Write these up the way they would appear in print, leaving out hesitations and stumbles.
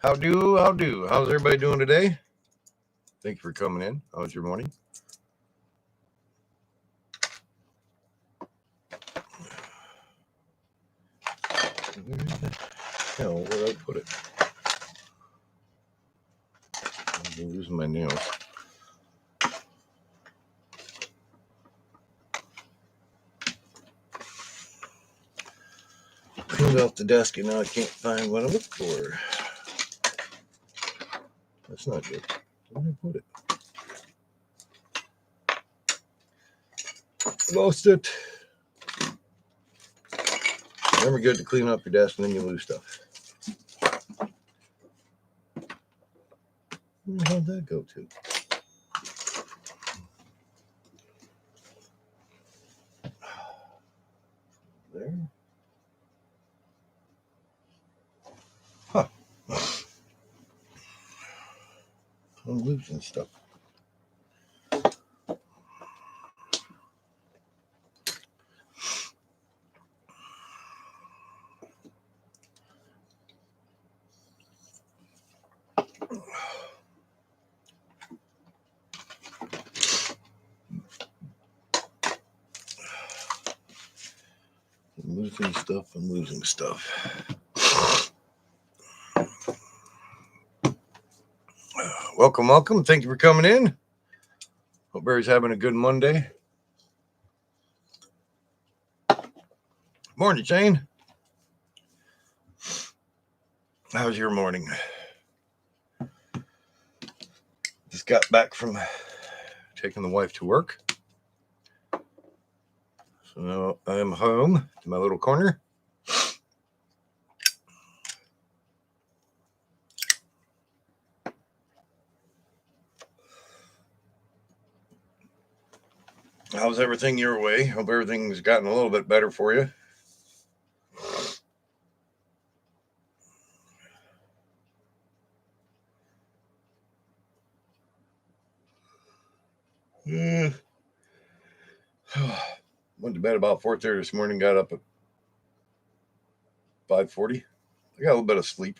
How do? How's everybody doing today? Thank you for coming in. How's your morning? Where the hell? Where did I put it? I'm losing my nails. Cleaned off the desk and now I can't find what I'm looking for. That's not good. Where did I put it? Lost it. Never good to clean up your desk and then you lose stuff. Where the hell did that go to? There. Huh. I'm losing stuff. I'm losing stuff. Welcome. Thank you for coming in. Hope everybody's having a good Monday. Morning, Shane. How's your morning? Just got back from taking the wife to work. So now I am home to my little corner. How's everything your way? Hope everything's gotten a little bit better for you. Went to bed about 4:30 this morning, got up at 5:40. I got a little bit of sleep.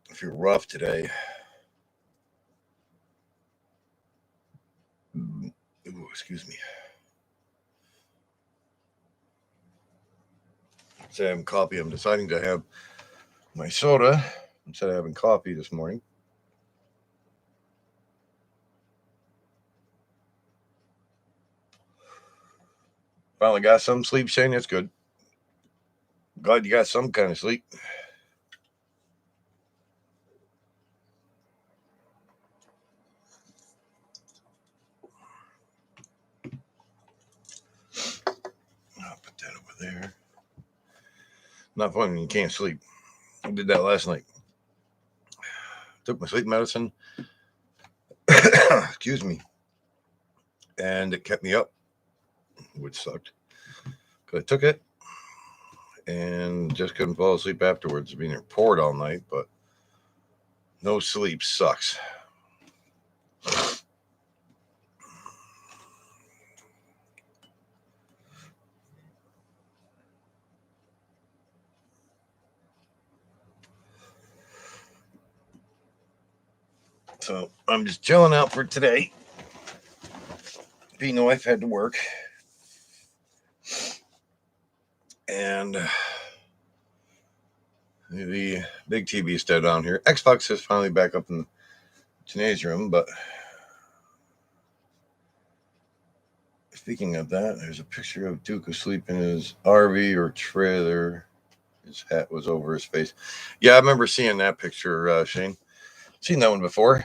I feel rough today. Ooh, excuse me. Instead of having coffee, I'm deciding to have my soda instead of having coffee this morning. Finally got some sleep, Shane. That's good. Glad you got some kind of sleep. I'll put that over there. Not fun when you can't sleep. I did that last night. Took my sleep medicine. Excuse me. And it kept me up, which sucked. Because I took it and just couldn't fall asleep afterwards. Being poured all night, but no sleep sucks. So I'm just chilling out for today. Being the wife had to work. And the big TV is dead down here. Xbox is finally back up in Janae's room, but speaking of that, there's a picture of Duke asleep in his RV or trailer. His hat was over his face. Yeah, I remember seeing that picture, Shane. Seen that one before.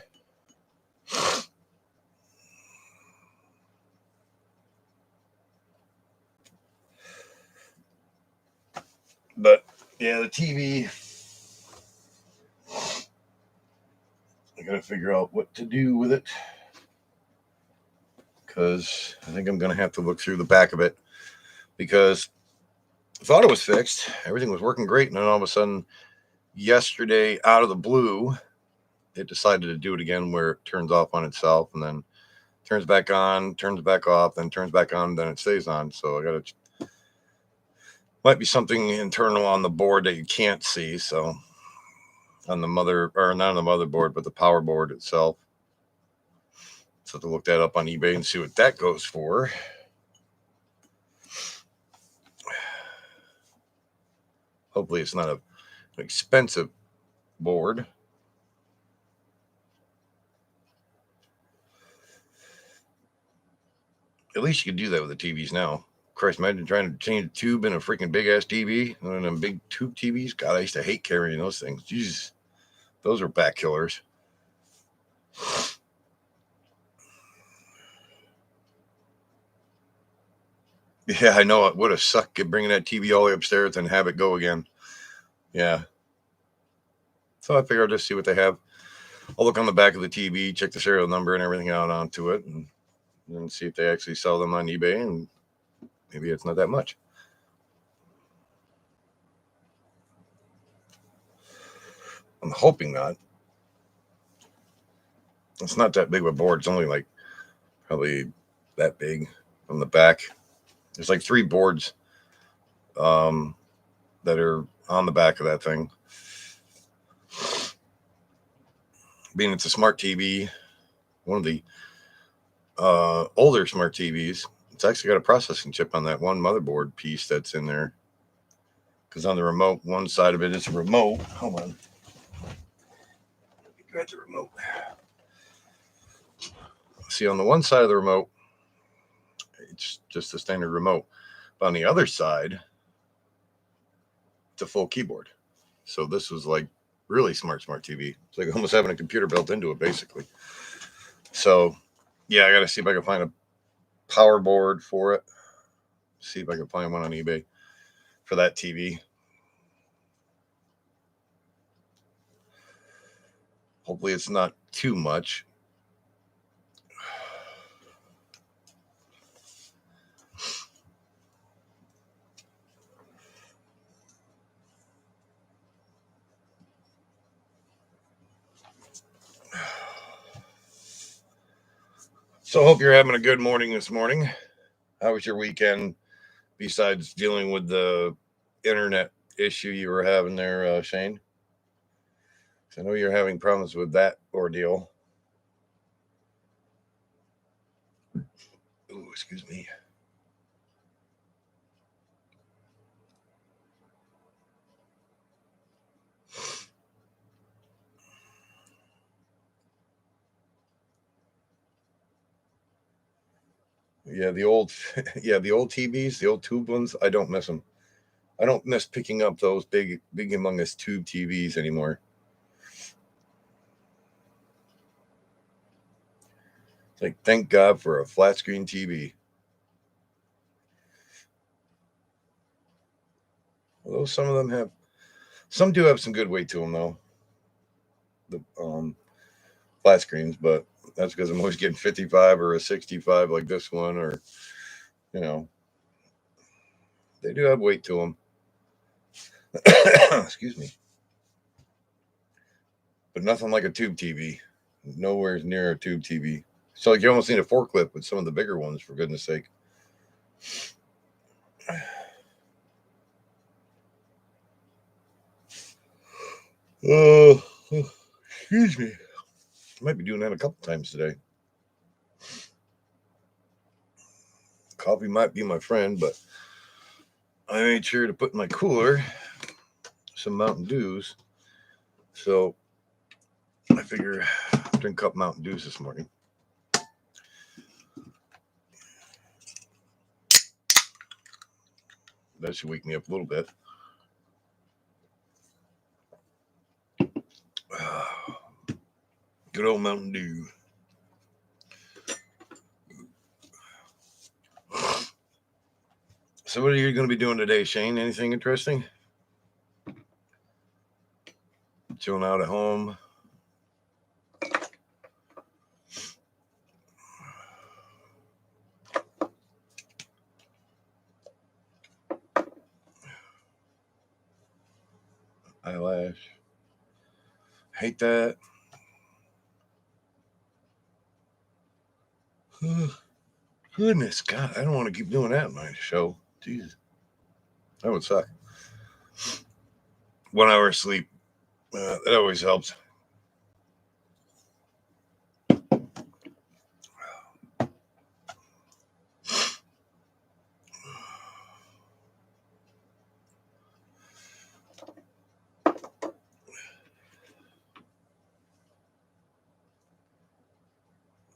But yeah, the TV, I gotta figure out what to do with it, because I think I'm gonna have to look through the back of it, because I thought it was fixed, everything was working great, and then all of a sudden yesterday, out of the blue, it decided to do it again, where it turns off on itself and then turns back on, turns back off, then turns back on, then it stays on. So I gotta, might be something internal on the board that you can't see. So on the or not on the motherboard, but the power board itself. So to look that up on eBay and see what that goes for. Hopefully it's not an expensive board. At least you can do that with the TVs now. Christ, imagine trying to change a tube in a freaking big ass TV. One of them big tube TVs. God, I used to hate carrying those things. Jesus, those are back killers. Yeah, I know it would have sucked bringing that TV all the way upstairs and have it go again. Yeah. So I figured I'll just see what they have. I'll look on the back of the TV, check the serial number and everything out onto it, and see if they actually sell them on eBay. And maybe it's not that much. I'm hoping not. It's not that big of a board. It's only like probably that big from the back. There's like 3 boards that are on the back of that thing. Being it's a smart TV, one of the older smart TVs, it's actually got a processing chip on that one motherboard piece that's in there. Because on the remote, one side of it is a remote. Hold on. Let me grab the remote. See, on the one side of the remote, it's just a standard remote. But on the other side, it's a full keyboard. So this was like really smart TV. It's like almost having a computer built into it, basically. So, yeah, I got to see if I can find a power board for it. See if I can find one on eBay for that TV. Hopefully it's not too much. So I hope you're having a good morning this morning. How was your weekend besides dealing with the internet issue you were having there, Shane? I know you're having problems with that ordeal. Ooh, excuse me. Yeah, the old TVs, the old tube ones, I don't miss them. I don't miss picking up those big humongous tube TVs anymore. It's like, thank God for a flat screen TV. Although some of them do have some good weight to them though. The flat screens, but that's because I'm always getting 55 or a 65 like this one, or they do have weight to them. Excuse me. But nothing like a tube TV. Nowhere near a tube TV. So like you almost need a forklift with some of the bigger ones, for goodness sake. Excuse me. I might be doing that a couple times today. Coffee might be my friend, but I made sure to put in my cooler some Mountain Dews. So I figure I'll drink a couple Mountain Dews this morning. That should wake me up a little bit. Good old Mountain Dew. So what are you going to be doing today, Shane? Anything interesting? Chilling out at home? Eyelash. Hate that. Goodness, God, I don't want to keep doing that in my show. Jesus, that would suck. 1 hour of sleep That always helps.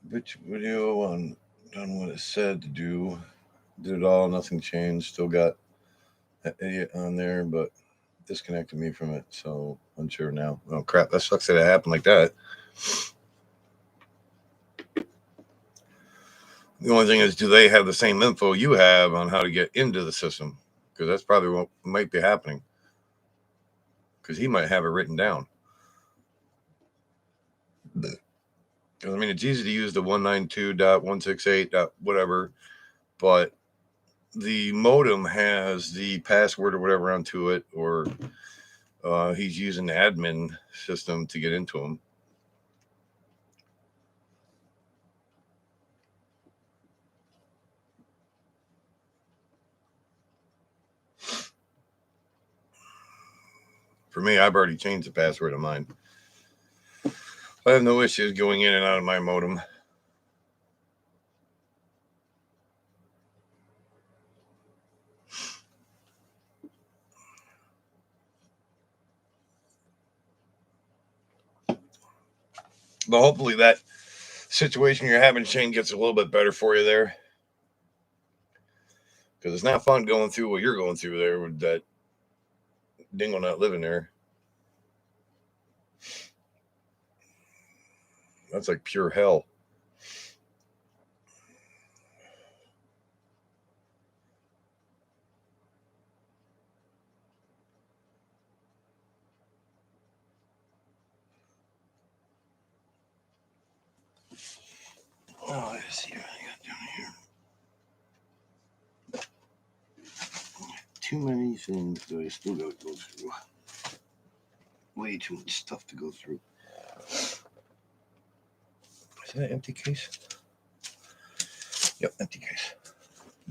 Which video on done what it said to do. Did it all, nothing changed. Still got that idiot on there, but disconnected me from it. So unsure now. Oh crap, that sucks that it happened like that. The only thing is, do they have the same info you have on how to get into the system? Because that's probably what might be happening. Because he might have it written down. I mean, it's easy to use the 192.168. Whatever, but the modem has the password or whatever onto it, or he's using the admin system to get into them. For me, I've already changed the password of mine. I have no issues going in and out of my modem. But hopefully that situation you're having, Shane, gets a little bit better for you there. Because it's not fun going through what you're going through there with that dingo not living there. That's like pure hell. Oh, let's see what I got down here. Too many things that I still got to go through. Way too much stuff to go through. Is that an empty case? Yep, empty case.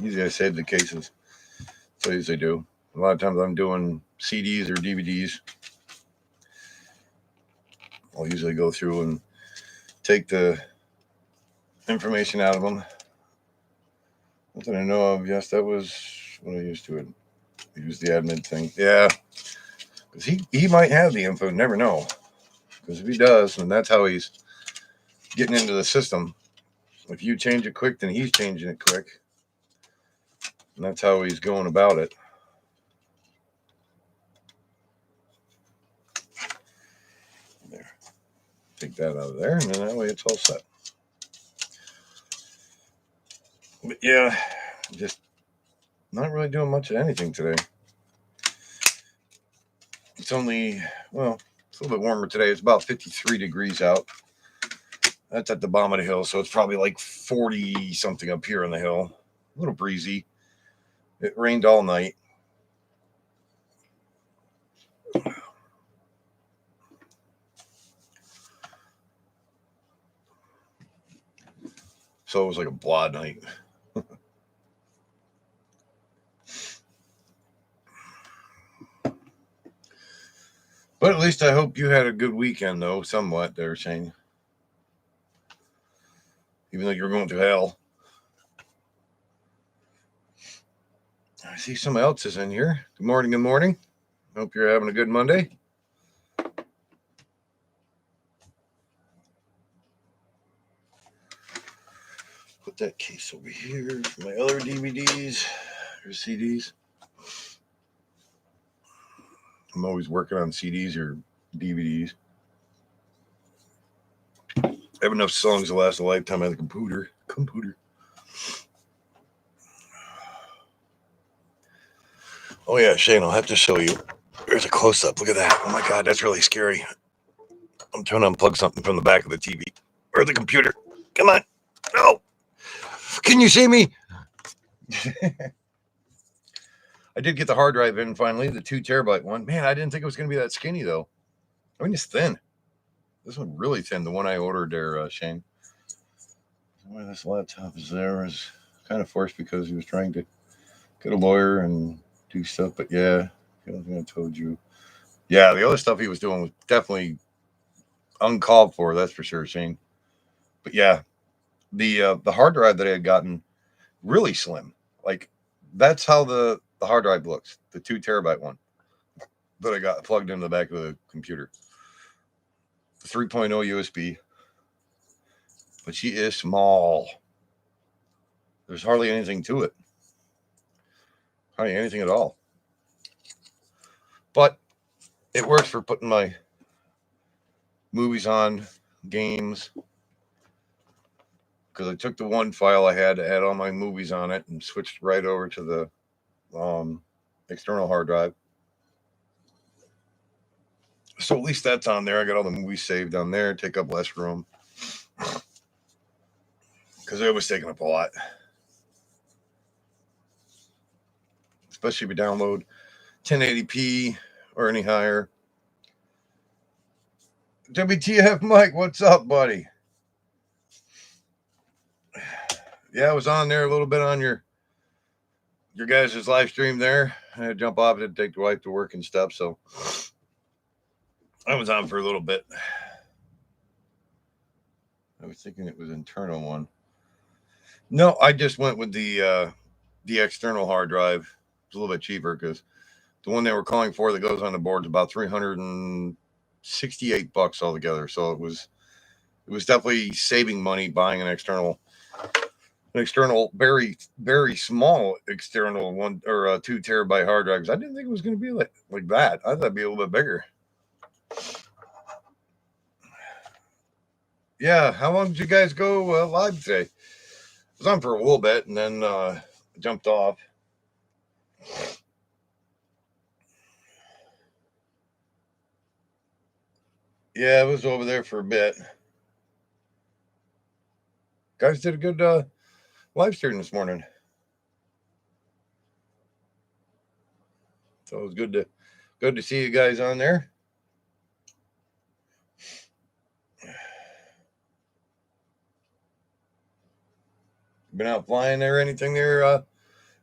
Usually I save the cases. So I usually do. A lot of times I'm doing CDs or DVDs. I'll usually go through and take the information out of them. Nothing I know of. Yes, that was when I used to it. I used the admin thing. Yeah. Because he might have the info. Never know. Because if he does, and that's how he's getting into the system. If you change it quick, then he's changing it quick. And that's how he's going about it. There. Take that out of there, and then that way it's all set. But yeah, just not really doing much of anything today. It's only, well, it's a little bit warmer today. It's about 53 degrees out. That's at the bottom of the hill, so it's probably like 40 something up here on the hill. A little breezy. It rained all night. So it was like a blah night. But at least I hope you had a good weekend, though, somewhat there, Shane. Even though you're going through hell. I see somebody else is in here. Good morning, good morning. Hope you're having a good Monday. Put that case over here for my other DVDs or CDs. I'm always working on CDs or DVDs. I have enough songs to last a lifetime on the computer. Oh yeah, Shane, I'll have to show you. There's a close-up. Look at that. Oh my God, that's really scary. I'm trying to unplug something from the back of the TV or the computer. Come on. No. Can you see me? I did get the hard drive in finally, the 2 terabyte one. Man, I didn't think it was going to be that skinny though. I mean, it's thin. This one's really thin. The one I ordered there, Shane. Why this laptop is there is kind of forced because he was trying to get a lawyer and do stuff. But yeah, I feel like I told you. Yeah, the other stuff he was doing was definitely uncalled for. That's for sure, Shane. But yeah, the hard drive that I had gotten really slim. Like that's how the hard drive looks. The 2 terabyte one that I got plugged into the back of the computer. The 3.0 USB, but she is small. There's hardly anything to it. Hardly anything at all. But it works for putting my movies on, games, because I took the one file I had all my movies on it and switched right over to the external hard drive. So at least that's on there. I got all the movies saved on there, take up less room because it was taking up a lot, especially if you download 1080p or any higher. WTF, Mike, what's up, buddy? Yeah, I was on there a little bit on your guys' live stream there. I had to jump off to take the wife to work and stuff, so I was on for a little bit. I was thinking it was internal one. No, I just went with the external hard drive. It's a little bit cheaper because the one they were calling for that goes on the board is about $368 altogether. So it was definitely saving money buying an external very small external 2 terabyte hard drive. Because I didn't think it was going to be like that. I thought it'd be a little bit bigger. Yeah, how long did you guys go live today? I was on for a little bit and then jumped off. Yeah, I was over there for a bit. Guys did a good live stream this morning. So it was good to see you guys on there. Been out flying or anything there,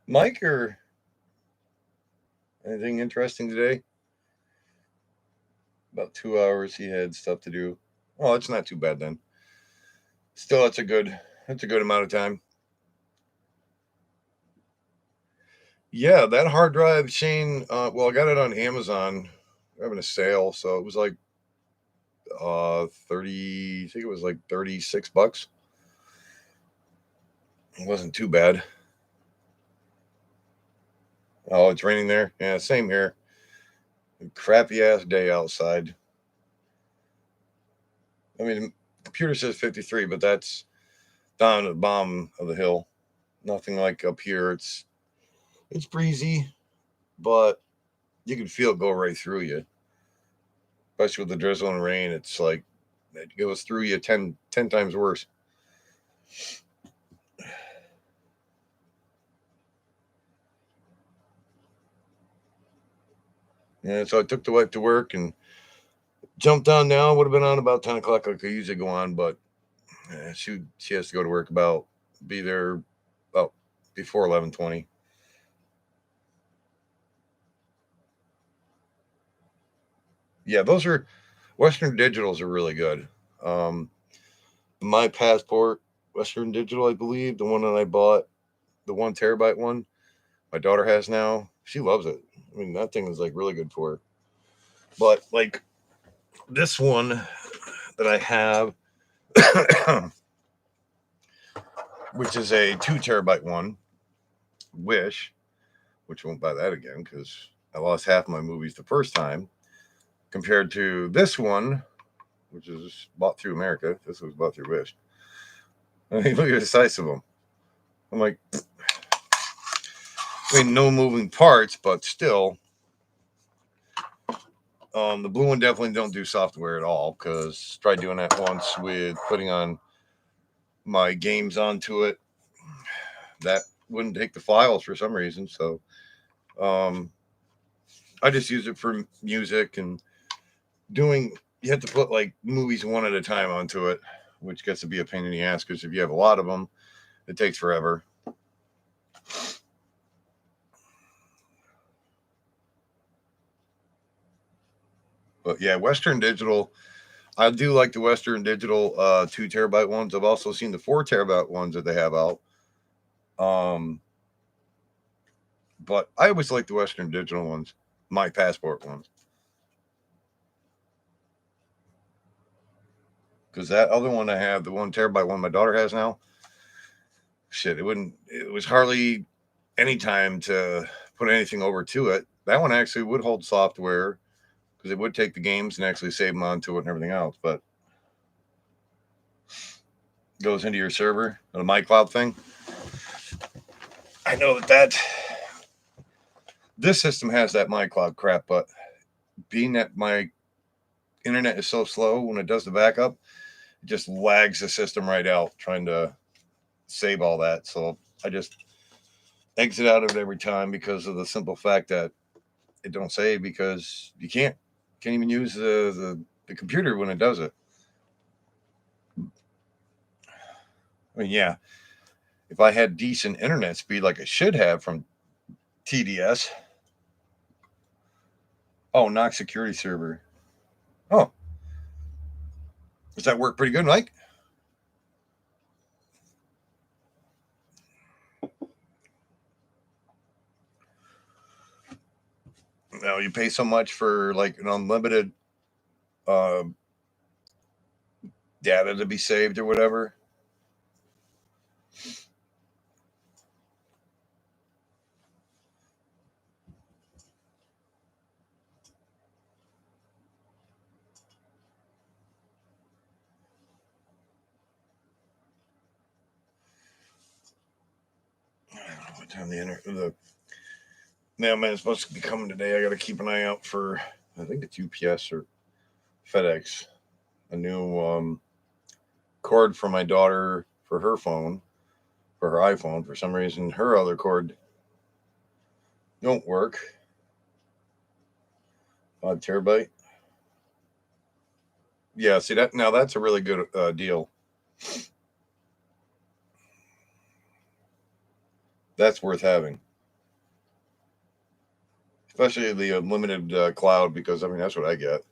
Mike, or anything interesting today? About 2 hours he had stuff to do. Oh, it's not too bad then. Still that's a good amount of time. Yeah, that hard drive, Shane, well I got it on Amazon. We're having a sale, so it was like 30, I think it was like $36. It wasn't too bad. Oh, it's raining there. Yeah, same here. Crappy ass day outside. I mean, the computer says 53, but that's down at the bottom of the hill. Nothing like up here. It's breezy, but you can feel it go right through you. Especially with the drizzle and rain, it's like it goes through you 10 times worse. And so I took the wife to work and jumped on now. Would have been on about 10 o'clock like I usually go on, but she has to go to work be there about before 11:20. Yeah, those are Western Digitals are really good. Um, My Passport, Western Digital, I believe, the one that I bought, the 1 terabyte one, my daughter has now. She loves it. I mean, that thing is like really good for her. But like this one that I have, which is a 2 terabyte one, Wish, which I won't buy that again because I lost half my movies the first time, compared to this one, which is bought through America. This was bought through Wish. I mean, look at the size of them. I'm like, I mean, no moving parts, but still. The blue one definitely don't do software at all because tried doing that once with putting on my games onto it. That wouldn't take the files for some reason. So I just use it for music and doing. You have to put like movies one at a time onto it, which gets to be a pain in the ass because if you have a lot of them, it takes forever. But yeah, Western Digital. I do like the Western Digital 2 terabyte ones. I've also seen the 4 terabyte ones that they have out. Um, but I always like the Western Digital ones, my passport ones, because that other one I have, the 1 terabyte one my daughter has now, shit, it wouldn't. It was hardly any time to put anything over to it. That one actually would hold software because it would take the games and actually save them onto it and everything else. But goes into your server, the MyCloud thing. I know that this system has that MyCloud crap, but being that my internet is so slow when it does the backup, it just lags the system right out trying to save all that. So I just exit out of it every time because of the simple fact that it don't save because you can't even use the computer when it does it. I mean, yeah, if I had decent internet speed like I should have from TDS. Oh, Knox Security Server. Oh, does that work pretty good, Mike? No, you pay so much for like an unlimited uh, data to be saved or whatever. I don't know what time the mailman is supposed to be coming today. I got to keep an eye out for, I think it's UPS or FedEx, a new cord for my daughter for her phone, for her iPhone. For some reason, her other cord don't work. 5 terabyte. Yeah, see that now that's a really good deal. That's worth having, especially the unlimited cloud because I mean that's what I get.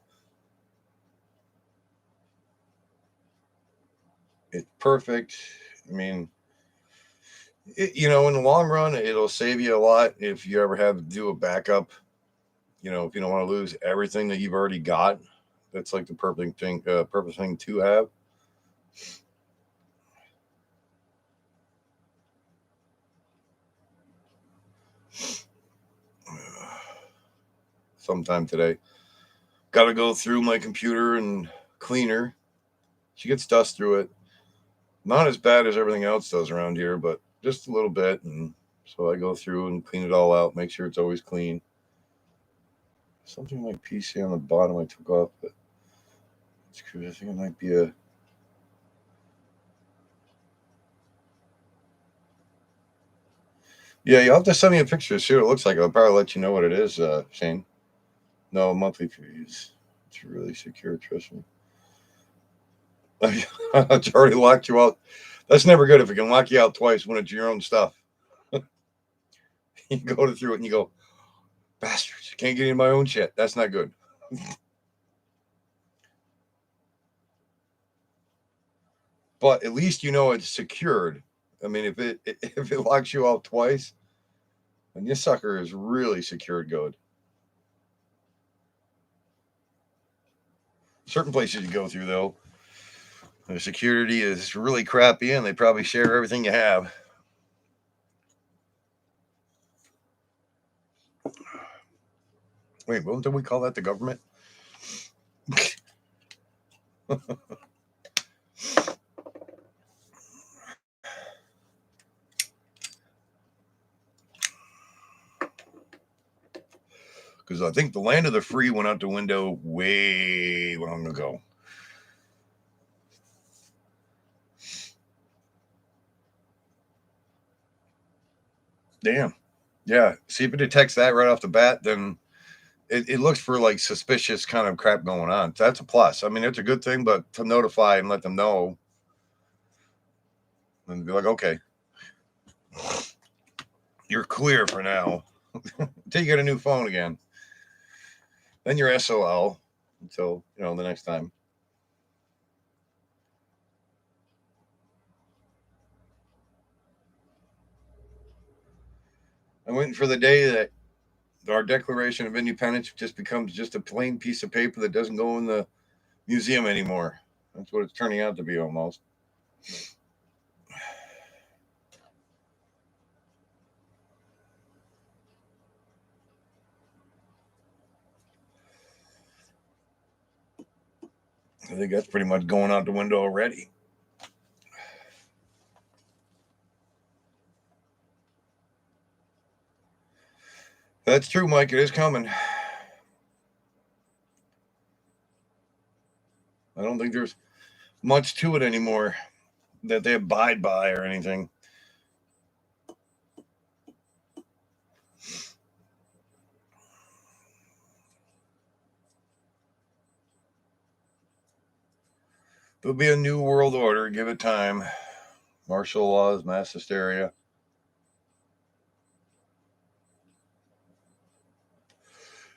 It's perfect. I mean, in the long run, it'll save you a lot if you ever have to do a backup. If you don't want to lose everything that you've already got, that's like the perfect thing to have. Sometime today, got to go through my computer and clean her. She gets dust through it. Not as bad as everything else does around here, but just a little bit. And so I go through and clean it all out, make sure it's always clean. Something like PC on the bottom I took off, but it's cool. I think it might be a. Yeah, you'll have to send me a picture to see what it looks like. I'll probably let you know what it is, Shane. No, monthly fees. It's really secure, trust me. It's already locked you out. That's never good if it can lock you out twice when it's your own stuff. You go through it and you go, bastards, can't get in my own shit. That's not good. But at least you know it's secured. I mean, if it locks you out twice, then this sucker is really secured good. Certain places you go through though, the security is really crappy and they probably share everything you have. Wait, what do we call that? The government? Because I think the land of the free went out the window way long ago. Damn. Yeah. See if it detects that right off the bat, then it looks for like suspicious kind of crap going on. So that's a plus. I mean, it's a good thing, but to notify and let them know and be like, okay, you're clear for now until you get a new phone again. Then you're SOL. until, the next time. I'm waiting for the day that our Declaration of Independence just becomes just a plain piece of paper that doesn't go in the museum anymore. That's what it's turning out to be almost. I think that's pretty much going out the window already. That's true, Mike. It is coming. I don't think there's much to it anymore that they abide by or anything. There'll be a new world order. Give it time. Martial laws, mass hysteria.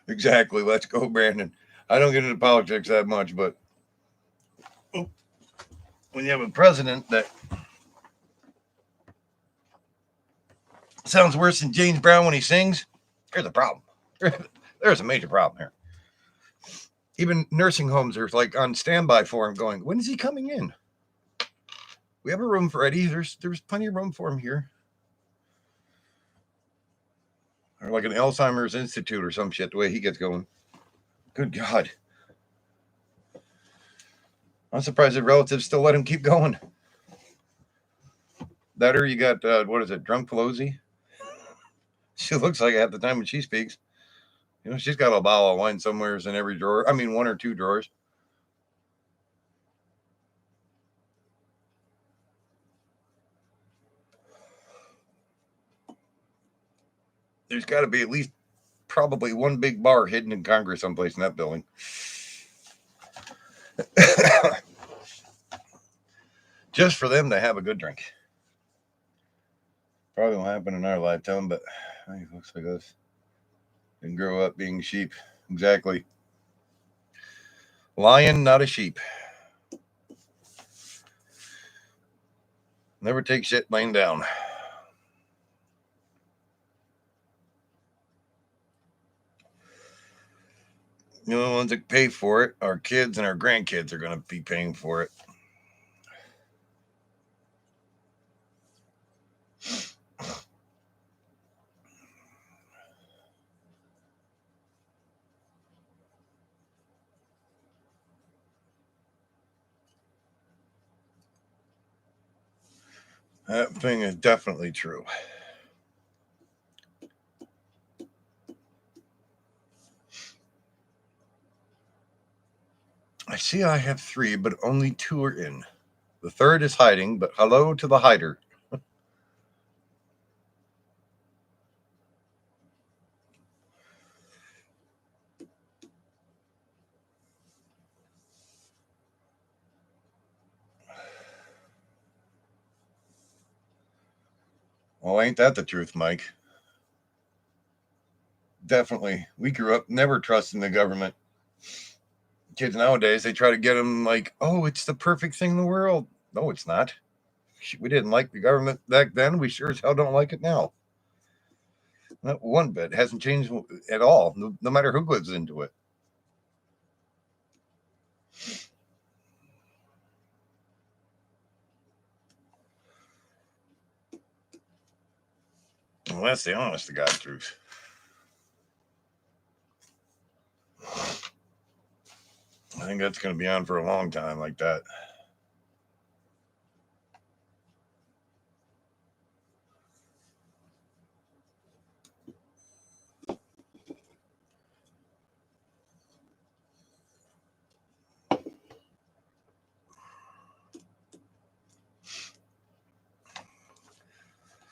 Exactly. Let's go, Brandon. I don't get into politics that much, but when you have a president that sounds worse than James Brown when he sings, there's a problem. There's a major problem here. Even nursing homes are like on standby for him, going, "When is he coming in? We have a room for Eddie. There's plenty of room for him here." Or like an Alzheimer's Institute or some shit. The way he gets going. Good God. I'm surprised his relatives still let him keep going. That or you got, what is it, Drunk Pelosi? She looks like it at the time when she speaks. She's got a bottle of wine somewhere in every drawer. I mean, one or two drawers. There's got to be at least probably one big bar hidden in Congress someplace in that building. Just for them to have a good drink. Probably won't happen in our lifetime, but it looks like us. Didn't grow up being sheep. Exactly. Lion, not a sheep. Never take shit laying down. The only ones that pay for it, our kids and our grandkids are going to be paying for it. That thing is definitely true. I see I have 3, but only 2 are in. The third is hiding, but hello to the hider. Well, ain't that the truth, Mike? Definitely. We grew up never trusting the government. Kids nowadays, they try to get them like, oh, it's the perfect thing in the world. No, it's not. We didn't like the government back then. We sure as hell don't like it now. Not one bit. It hasn't changed at all, no matter who goes into it. Well, that's the honest to God truth. I think that's going to be on for a long time like that.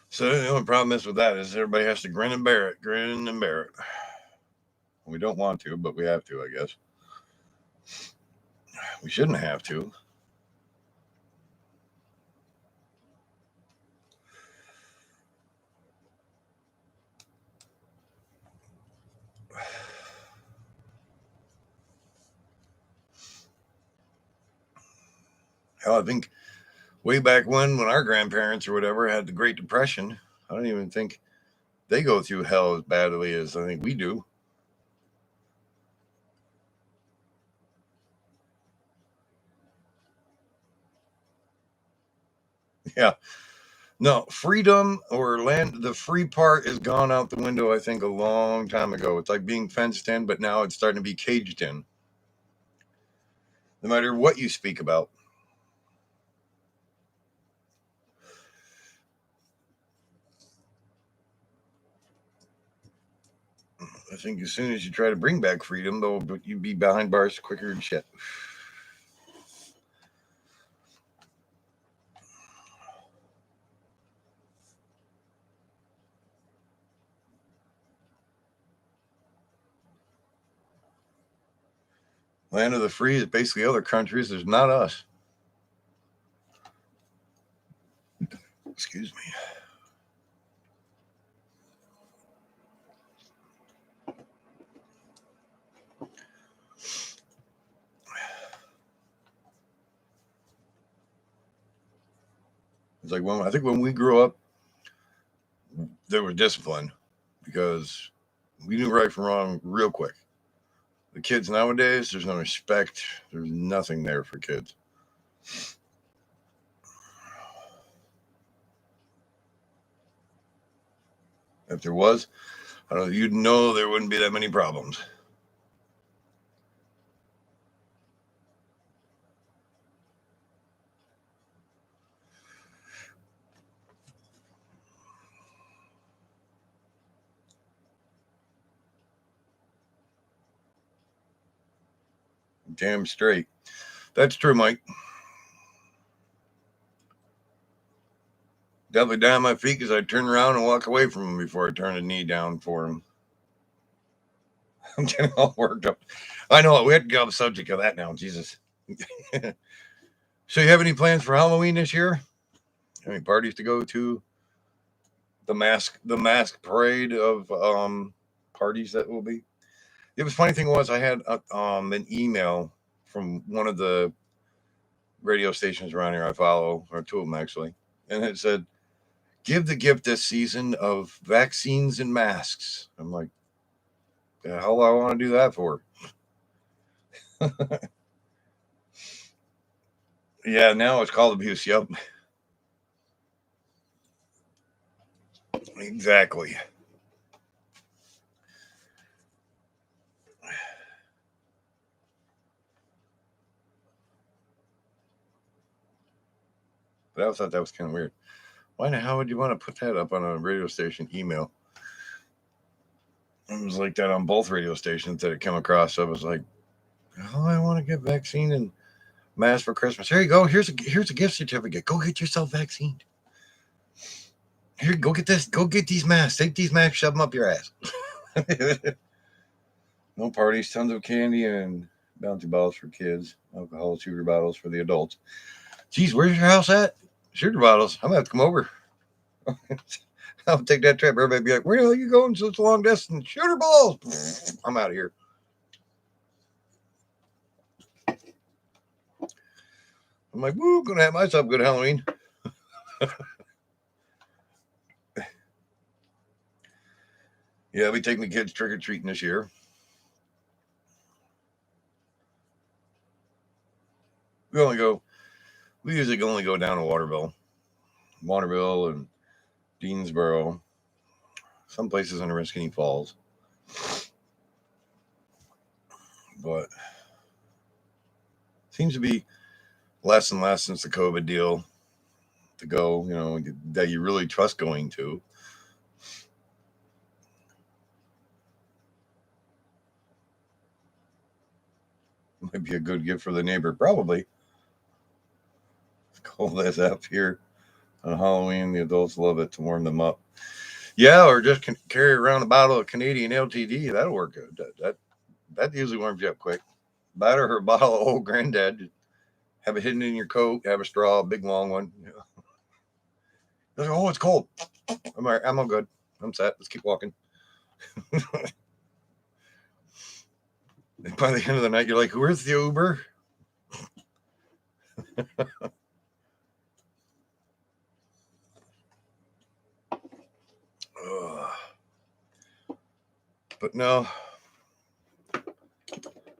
So the only problem is with that is everybody has to grin and bear it, grin and bear it. We don't want to, but we have to, I guess. We shouldn't have to. Hell, I think way back when our grandparents or whatever had the Great Depression, I don't even think they go through hell as badly as I think we do. Yeah. No, freedom or land, the free part has gone out the window, I think, a long time ago. It's like being fenced in, but now it's starting to be caged in, no matter what you speak about. I think as soon as you try to bring back freedom, though, you'd be behind bars quicker and shit. Land of the free is basically other countries. There's not us. Excuse me. It's like I think when we grew up, there was discipline because we knew right from wrong real quick. The kids nowadays, there's no respect. There's nothing there for kids. If there was, I don't know, you'd know there wouldn't be that many problems. Damn straight. That's true, Mike. Definitely down my feet because I turn around and walk away from him before I turn a knee down for him. I'm getting all worked up. I know we had to get off the subject of that now. Jesus. So, you have any plans for Halloween this year? Any parties to go to? The mask parade of parties that will be. It was funny thing was I had an email from one of the radio stations around here I follow, or two of them actually, and it said, "Give the gift this season of vaccines and masks." I'm like, the hell do I want to do that for? Yeah, now it's called abuse. Yep, exactly. But I thought that was kind of weird. Why the hell would you want to put that up on a radio station email? It was like that on both radio stations that it came across. So I was like, oh, I want to get vaccine and mask for Christmas. Here you go. Here's a gift certificate. Go get yourself vaccinated. Here, go get this. Go get these masks. Take these masks, shove them up your ass. No parties, tons of candy and bounty balls for kids, alcohol, sugar bottles for the adults. Geez, where's your house at? Sugar bottles. I'm gonna have to come over. I'll take that trip. Everybody be like, "Where are you going such a long distance?" Shooter balls. I'm out of here. I'm like, woo, gonna have myself a good Halloween. Yeah, we take my kids trick or treating this year. We only go. We usually only go down to Waterville, and Deansboro. Some places in Oriskany Falls, but seems to be less and less since the COVID deal to go. That you really trust going to. Might be a good gift for the neighbor, probably. Cold as up here on Halloween. The adults love it to warm them up. Yeah, or just carry around a bottle of Canadian LTD. That'll work good. That usually warms you up quick. That or a bottle of Old Granddad. Have it hidden in your coat. Have a straw, a big long one. Like, oh, it's cold. I'm all right. I'm all good. I'm set. Let's keep walking. By the end of the night, you're like, "Where's the Uber?" But no,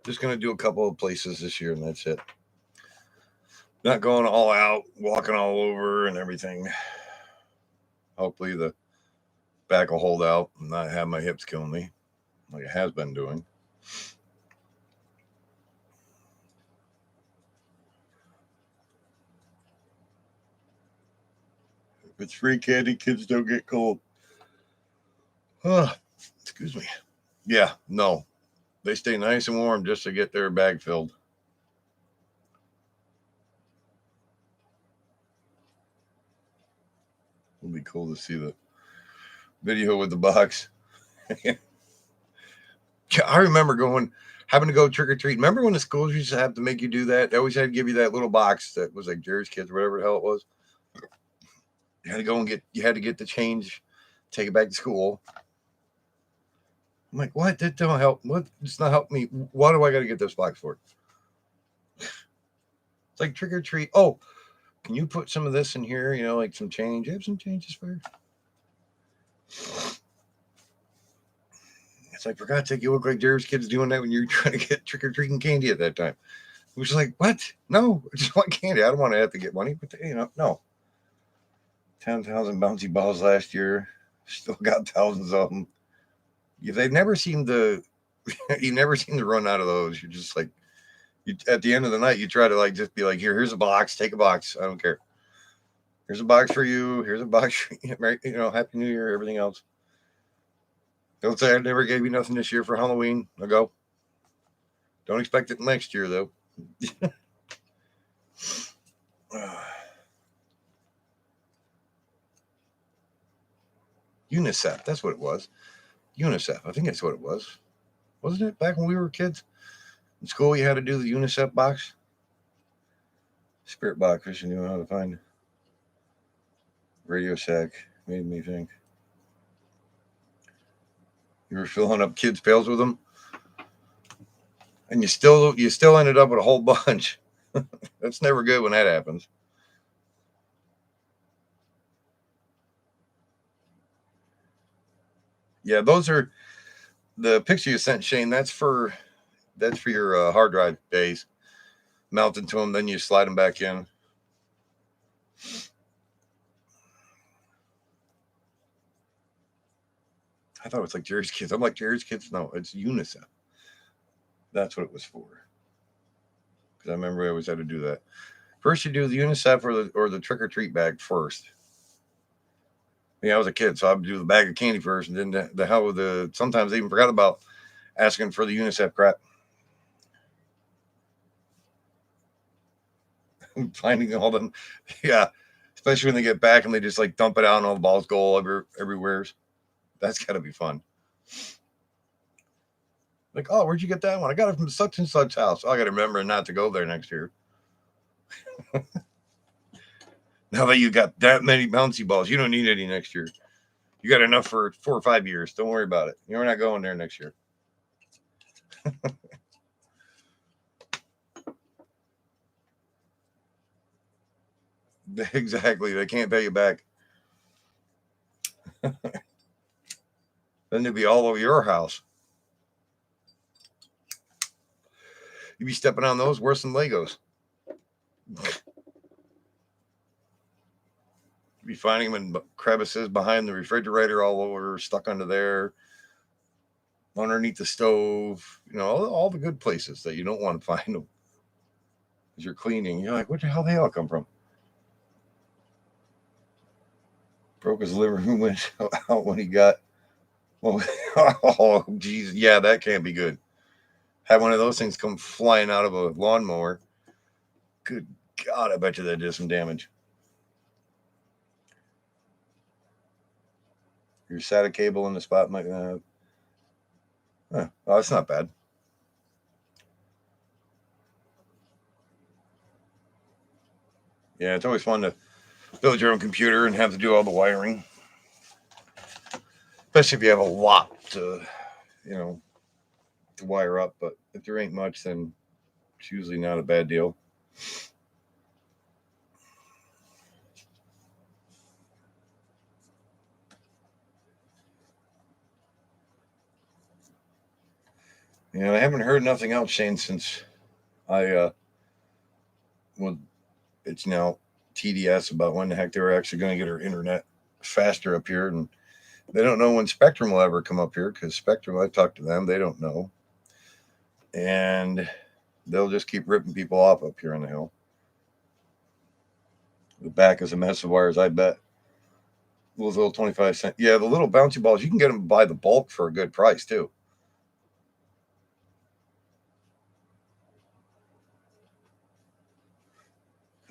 just going to do a couple of places this year and that's it. Not going all out, walking all over and everything. Hopefully the back will hold out and not have my hips kill me like it has been doing. If it's free candy, kids don't get cold. Excuse me. Yeah, no. They stay nice and warm just to get their bag filled. It'll be cool to see the video with the box. I remember having to go trick or treat. Remember when the schools used to have to make you do that? They always had to give you that little box that was like Jerry's Kids, or whatever the hell it was. You had to go and you had to get the change, take it back to school. I'm like, what? That don't help. What? It's not help me. Why do I got to get this box for? It's like trick or treat. Oh, can you put some of this in here? You know, like some change. You have some changes for you. It's like, for God's sake, you look like Jerry's Kids doing that when you're trying to get trick or treating candy at that time. It was like, what? No, I just want candy. I don't want to have to get money, but no. 10,000 bouncy balls last year. Still got thousands of them. They've never seemed to. You never seem to run out of those. You're just like, at the end of the night, you try to like just be like, here's a box. Take a box. I don't care. Here's a box for you. Here's a box for you. Happy New Year. Everything else. Don't say I never gave you nothing this year for Halloween. I'll go. Don't expect it next year though. UNICEF. That's what it was. UNICEF. I think that's what it was. Wasn't it back when we were kids? In school, you had to do the UNICEF box. Spirit box. Christian knew how to find. Radio Shack made me think. You were filling up kids' pails with them, and you still ended up with a whole bunch. That's never good when that happens. Yeah, those are the picture you sent, Shane. That's for your hard drive bays. Mount into them, then you slide them back in. I thought it was like Jerry's Kids. I'm like, Jerry's Kids? No, it's UNICEF. That's what it was for. Because I remember I always had to do that. First, you do the UNICEF or the trick or treat bag first. I was a kid, so I'd do the bag of candy first, and then the hell with the. Sometimes they even forgot about asking for the UNICEF crap. Finding all them, yeah. Especially when they get back and they just like dump it out and all the balls go everywhere. That's got to be fun. Like, oh, where'd you get that one? I got it from such and such house. I got to remember not to go there next year. Now that you got that many bouncy balls, you don't need any next year. You got enough for 4 or 5 years. Don't worry about it. You're not going there next year. Exactly. They can't pay you back. Then they'll be all over your house. You'd be stepping on those worse than Legos. You'd be finding them in crevices behind the refrigerator, all over, stuck under there, underneath the stove. All the good places that you don't want to find them. As you're cleaning, you're like, where the hell they all come from? Broke his living room went out when he got. Well, oh, geez. Yeah, that can't be good. Had one of those things come flying out of a lawnmower. Good God, I bet you that did some damage. Your SATA cable in the spot might well, that's not bad. Yeah, it's always fun to build your own computer and have to do all the wiring. Especially if you have a lot to wire up. But if there ain't much, then it's usually not a bad deal. And I haven't heard nothing else, Shane, since I well, it's now TDS about when the heck they're actually going to get our internet faster up here, and they don't know when Spectrum will ever come up here because Spectrum, I've talked to them, they don't know, and they'll just keep ripping people off up here on the hill. The back is a mess of wires, I bet. Those little 25 cent, yeah, the little bouncy balls, you can get them by the bulk for a good price too.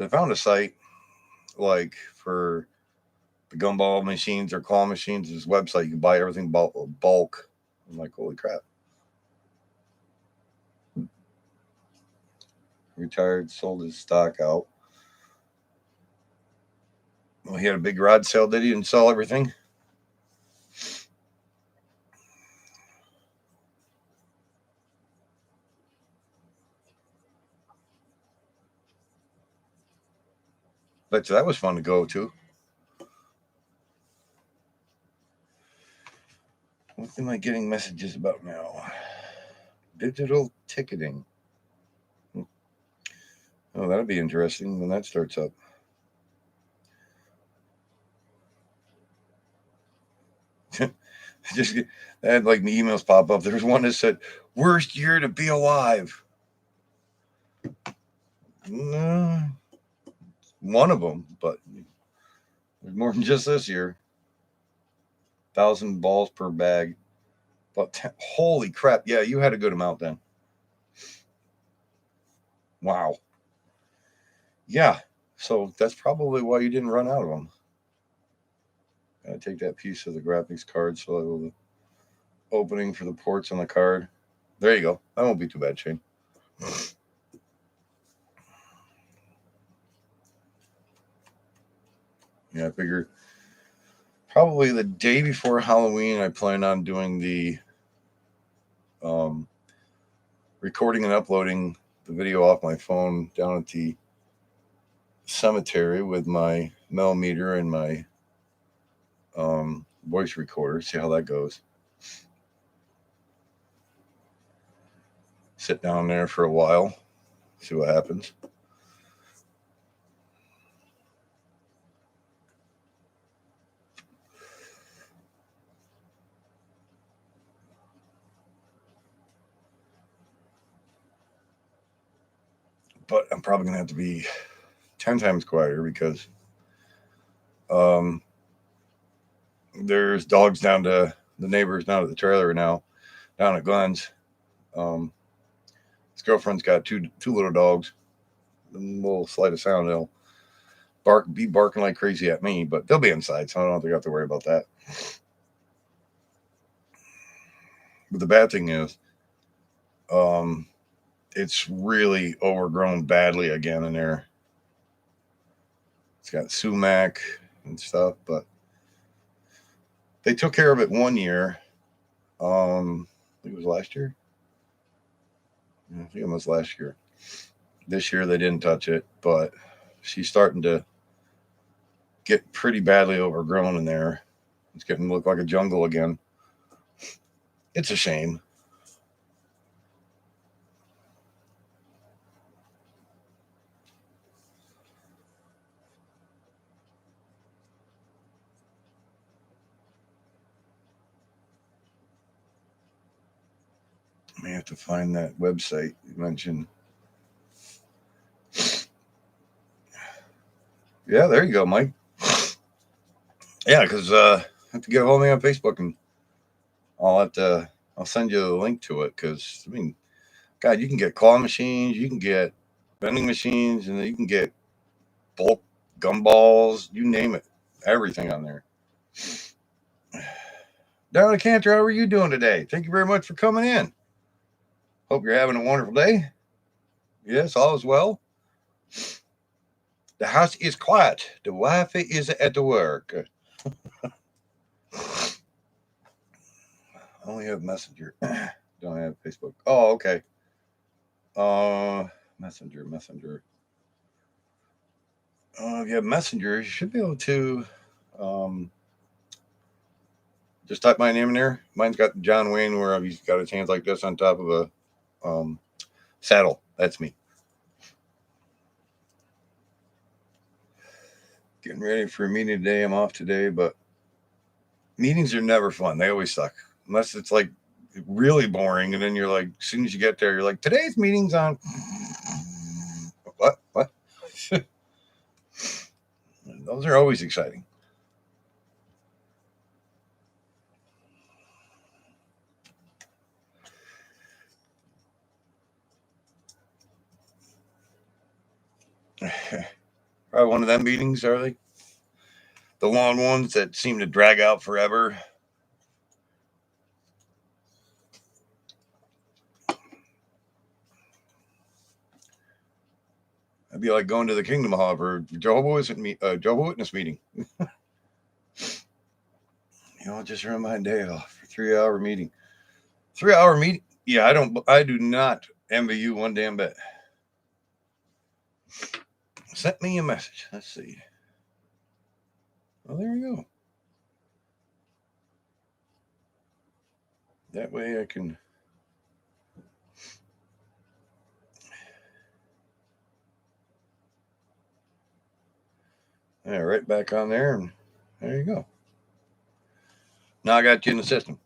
I found a site like for the gumball machines or claw machines. This website you can buy everything bulk. I'm like, holy crap! Retired, sold his stock out. Well, he had a big garage sale, did he, and sell everything? But that was fun to go to. What am I getting messages about now? Digital ticketing. Oh, that'll be interesting when that starts up. Just I had like the emails pop up. There was one that said, "Worst year to be alive." No, one of them, but there's more than just this year. 1,000 balls per bag. But holy crap! Yeah, you had a good amount then. Wow. Yeah. So that's probably why you didn't run out of them. Gotta take that piece of the graphics card so I will opening for the ports on the card. There you go. That won't be too bad, Shane. Yeah, I figure probably the day before Halloween, I plan on doing the um, recording and uploading the video off my phone down at the cemetery with my millimeter and my voice recorder. See how that goes. Sit down there for a while, see what happens. But I'm probably gonna have to be 10 times quieter because um, there's dogs down to the neighbors down at the trailer now, down at Glenn's. Um, his girlfriend's got two little dogs. A little slight of sound, they'll be barking like crazy at me, but they'll be inside, so I don't think I have to worry about that. But the bad thing is, um, it's really overgrown badly again in there. It's got sumac and stuff, but they took care of it one year. I think it was last year. I think it was last year. This year they didn't touch it, but she's starting to get pretty badly overgrown in there. It's getting to look like a jungle again. It's a shame. I may have to find that website you mentioned. Yeah, there you go, Mike. Yeah, because I have to get a hold of me on Facebook, and I'll send you a link to it. Because I mean, God, you can get claw machines, you can get vending machines, and you can get bulk gumballs, you name it, everything on there. Down Cantor, how are you doing today? Thank you very much for coming in. Hope you're having a wonderful day. Yes, all is well. The house is quiet. The wife is at the work. I only have Messenger. Don't have Facebook. Oh, okay. Messenger. If you have Messenger, you should be able to um, Just type my name in there. Mine's got John Wayne where he's got his hands like this on top of a saddle. That's me. Getting ready for a meeting today. I'm off today, but meetings are never fun. They always suck. Unless it's like really boring. And then you're like, as soon as you get there, you're like, today's meeting's on. What? What? Those are always exciting. Probably one of them meetings, are they? The long ones that seem to drag out forever. I'd be like going to the Kingdom Hall for Jehovah Witness meeting. Just run my day off for 3 hour meeting. 3 hour meeting. Yeah, I do not envy you one damn bit. Sent me a message. Let's see. Well, there you go. That way I can. Yeah, right back on there, and there you go. Now I got you in the system.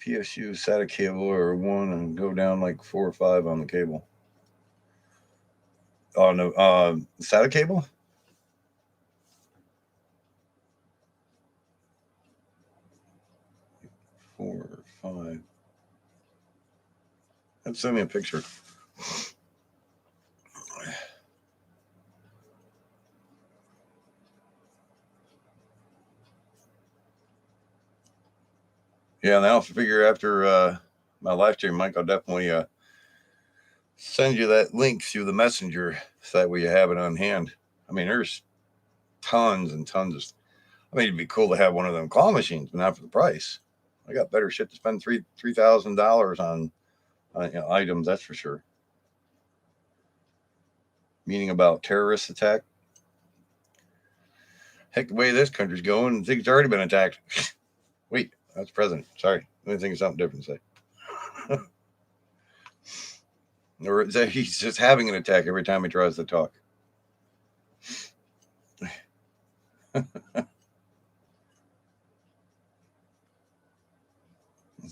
PSU SATA cable or one and go down like 4 or 5 on the cable. Oh no, SATA cable. 4 or 5. Send me a picture. Yeah, and I'll figure after my live stream, Mike, I'll definitely send you that link through the messenger so that way you have it on hand. I mean, there's tons and tons of. I mean, it'd be cool to have one of them claw machines, but not for the price. I got better shit to spend $3,000 on items. That's for sure. Meaning about terrorist attack. Heck, the way this country's going, I think it's already been attacked. Wait, that's president. Sorry, let me think of something different to say. Or is that he's just having an attack every time he tries to talk?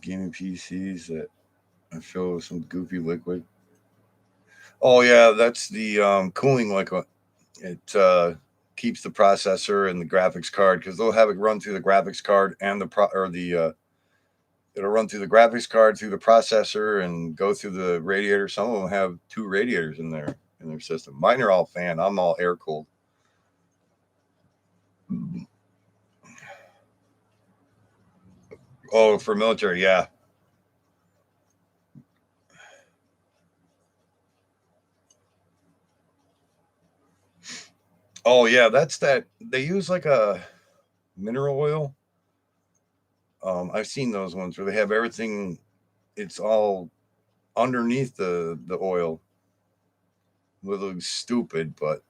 Gaming PCs that I fill with some goofy liquid. Oh yeah, that's the cooling liquid. It keeps the processor and the graphics card because they'll have it run through the graphics card and it'll run through the graphics card through the processor and go through the radiator. Some of them have 2 radiators in their system. Mine are all fan. I'm all air cooled. Oh, for military, yeah. Oh yeah, that's that. They use like a mineral oil. I've seen those ones where they have everything. It's all underneath the oil. It looks stupid, but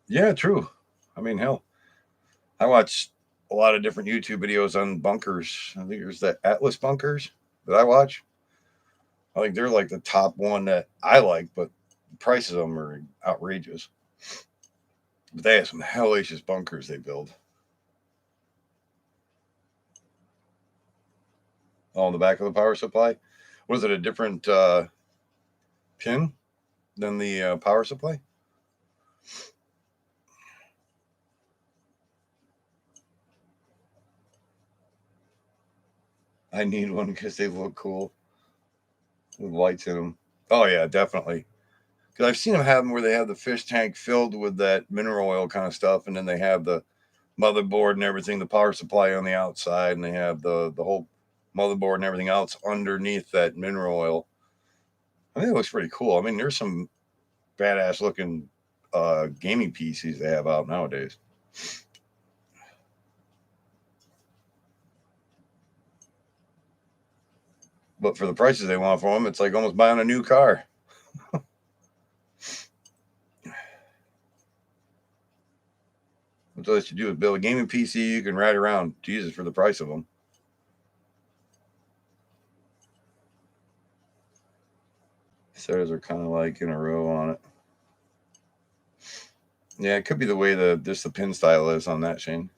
yeah, true. I mean, hell, I watch a lot of different YouTube videos on bunkers. I think there's the Atlas bunkers that I watch. I think they're like the top one that I like, but the prices of them are outrageous. But they have some hellacious bunkers they build. On the back of the power supply. Was it a different pin than the power supply? I need one because they look cool with lights in them. Oh yeah, definitely. Because I've seen them have them where they have the fish tank filled with that mineral oil kind of stuff, and then they have the motherboard and everything, the power supply on the outside, and they have the whole motherboard and everything else underneath that mineral oil. I think it looks pretty cool. I mean, there's some badass looking gaming PCs they have out nowadays. But for the prices they want for them, it's like almost buying a new car. What else you do is build a gaming PC you can ride around. Jesus, for the price of them. Setters are kind of like in a row on it. Yeah, it could be the way the pin style is on that, Shane.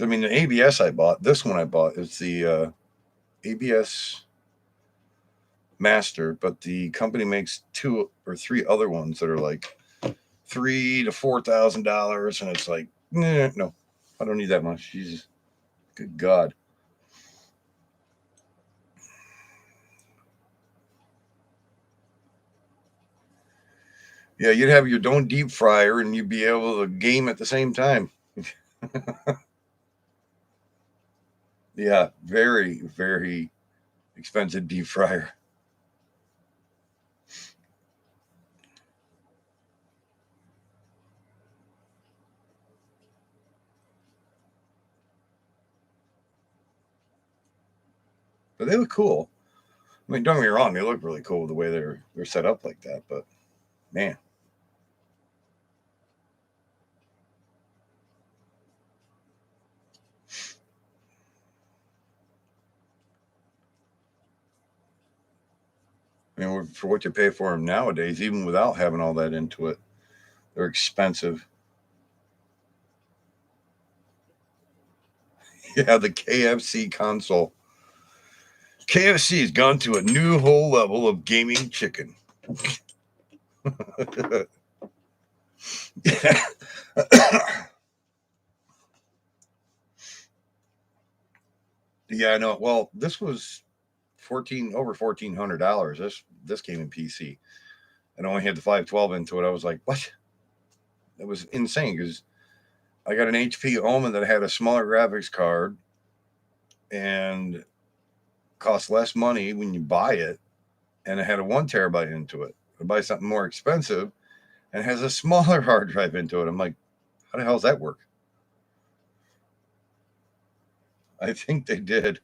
I mean, the ABS I bought, this one I bought is the ABS Master, but the company makes 2 or 3 other ones that are like $3,000 to $4,000, and it's like, no, I don't need that much. Jesus, good God. Yeah, you'd have your own deep fryer, and you'd be able to game at the same time. Yeah, very, very expensive deep fryer. But they look cool. I mean, don't get me wrong, they look really cool the way they're set up like that. But man, I mean, for what you pay for them nowadays, even without having all that into it, they're expensive. Yeah, the KFC console. KFC has gone to a new whole level of gaming chicken. Yeah, I know. Well, this was over $1,400. This gaming PC, and only had the 512 into it. I was like, what? That was insane because I got an HP Omen that had a smaller graphics card and cost less money when you buy it, and it had a 1 terabyte into it. I buy something more expensive and it has a smaller hard drive into it. I'm like, how the hell does that work? I think they did.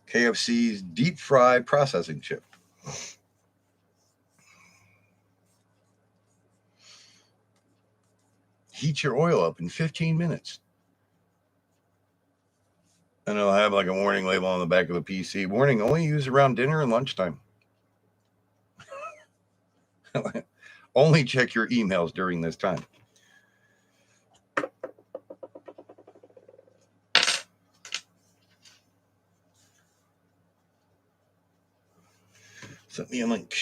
KFC's deep fry processing chip. Heat your oil up in 15 minutes. And it'll have like a warning label on the back of the PC. Warning only used around dinner and lunchtime. Only check your emails during this time. Send me a link.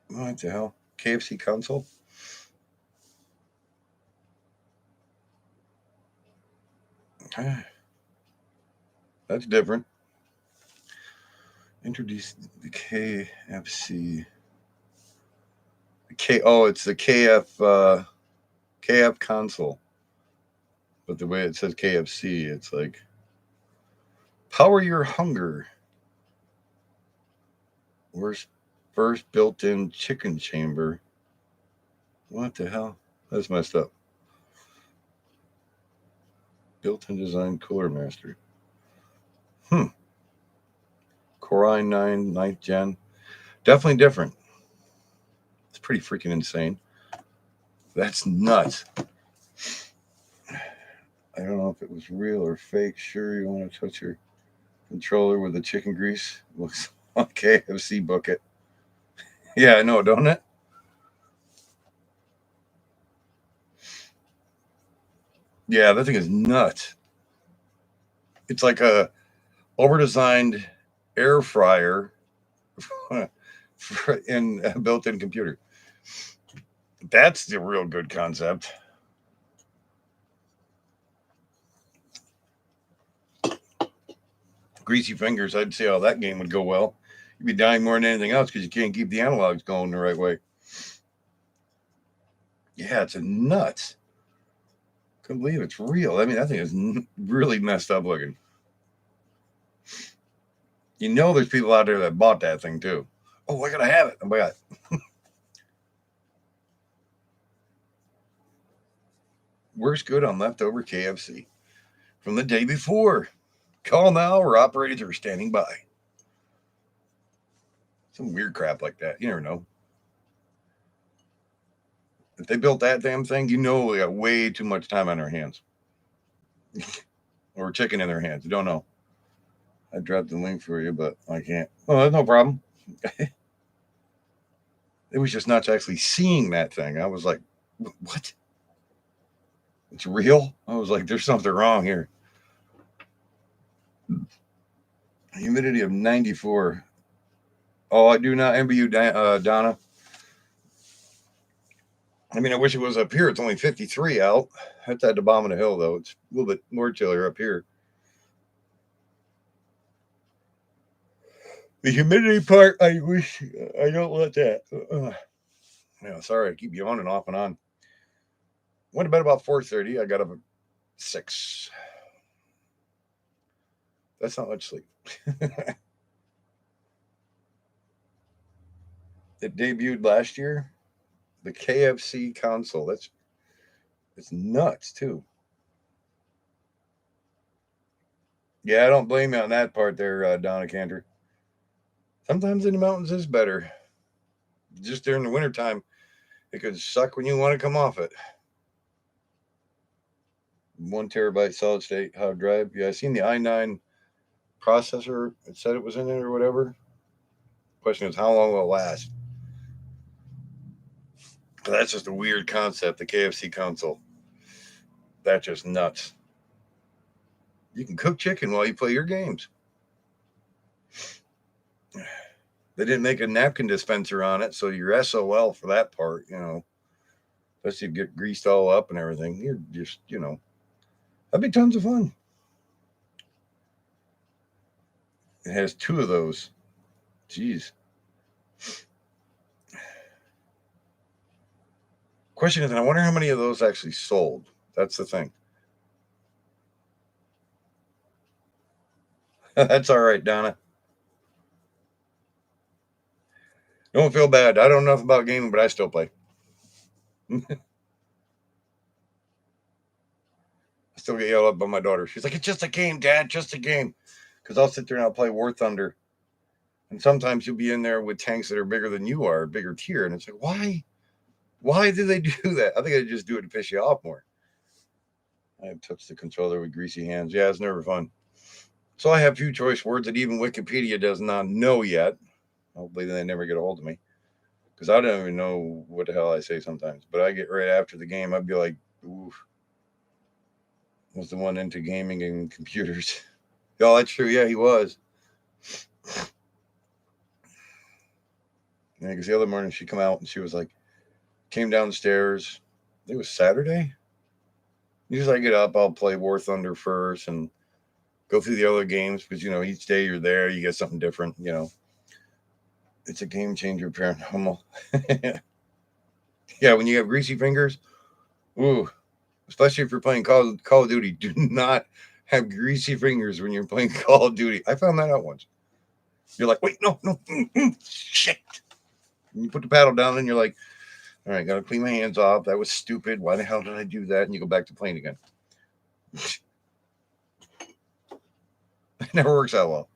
What the hell? KFC console? That's different. Introduce the KFC. It's the KF console. But the way it says KFC, it's like power your hunger. Where's first built-in chicken chamber? What the hell? That's messed up. Built-in design cooler master. Core i9 9th gen. Definitely different. It's pretty freaking insane. That's nuts. I don't know if it was real or fake. Sure, you want to touch your controller with the chicken grease? Looks like KFC bucket. Yeah, I know, don't it? Yeah, that thing is nuts. It's like a over-designed air fryer in a built-in computer. That's the real good concept. Greasy fingers, I'd see how that game would go well. You'd be dying more than anything else because you can't keep the analogs going the right way. Yeah, it's a nuts. Couldn't believe it's real. I mean, that thing is really messed up looking. You know, there's people out there that bought that thing too. Oh, I gotta have it. Oh my god. Worst good on leftover KFC from the day before. Call now or operators are standing by. Some weird crap like that. You never know. If they built that damn thing, you know we got way too much time on our hands. Or chicken in their hands. You don't know. I dropped the link for you, but I can't. Oh, that's no problem. It was just nuts actually seeing that thing. I was like, what? It's real? I was like, there's something wrong here. Humidity of 94. Oh, I do not envy you, Donna. I mean, I wish it was up here. It's only 53 out. That's at the bottom of the hill, though. It's a little bit more chillier up here. The humidity part, I wish I don't let that. Yeah, sorry, I keep yawning off and on. Went to bed about 4:30. I got up at 6. That's not much sleep. It debuted last year. The KFC console. It's nuts too. Yeah, I don't blame you on that part there, Donna Cantor. Sometimes in the mountains is better. Just during the wintertime, it could suck when you want to come off it. 1 terabyte solid state hard drive. Yeah, I seen the i9 processor. It said it was in it or whatever. Question is, how long will it last? But that's just a weird concept, the KFC console. That's just nuts. You can cook chicken while you play your games. They didn't make a napkin dispenser on it, so you're SOL for that part, Unless you get greased all up and everything. You're just, that'd be tons of fun. It has 2 of those. Jeez. Question is, I wonder how many of those actually sold. That's the thing. That's all right, Donna. Don't feel bad. I don't know enough about gaming, but I still play. I still get yelled at by my daughter. She's like, it's just a game, Dad, just a game. Because I'll sit there and I'll play War Thunder. And sometimes you'll be in there with tanks that are bigger than you are, bigger tier. And it's like, why? Why do they do that? I think they just do it to piss you off more. I have touched the controller with greasy hands. Yeah, it's never fun. So I have few choice words that even Wikipedia does not know yet. Hopefully they never get a hold of me. Because I don't even know what the hell I say sometimes. But I get right after the game, I'd be like, ooh. Was the one into gaming and computers. Oh, that's true. Yeah, he was. Yeah, because the other morning she come out and she was like, came down the stairs. I think it was Saturday. Usually I get up, I'll play War Thunder first and go through the other games because, each day you're there, you get something different, It's a game changer, paranormal. Yeah, when you have greasy fingers, ooh, especially if you're playing Call of Duty, do not have greasy fingers when you're playing Call of Duty. I found that out once. You're like, wait, no, shit. And you put the paddle down and you're like, all right, got to clean my hands off. That was stupid. Why the hell did I do that? And you go back to playing again. It never works out well.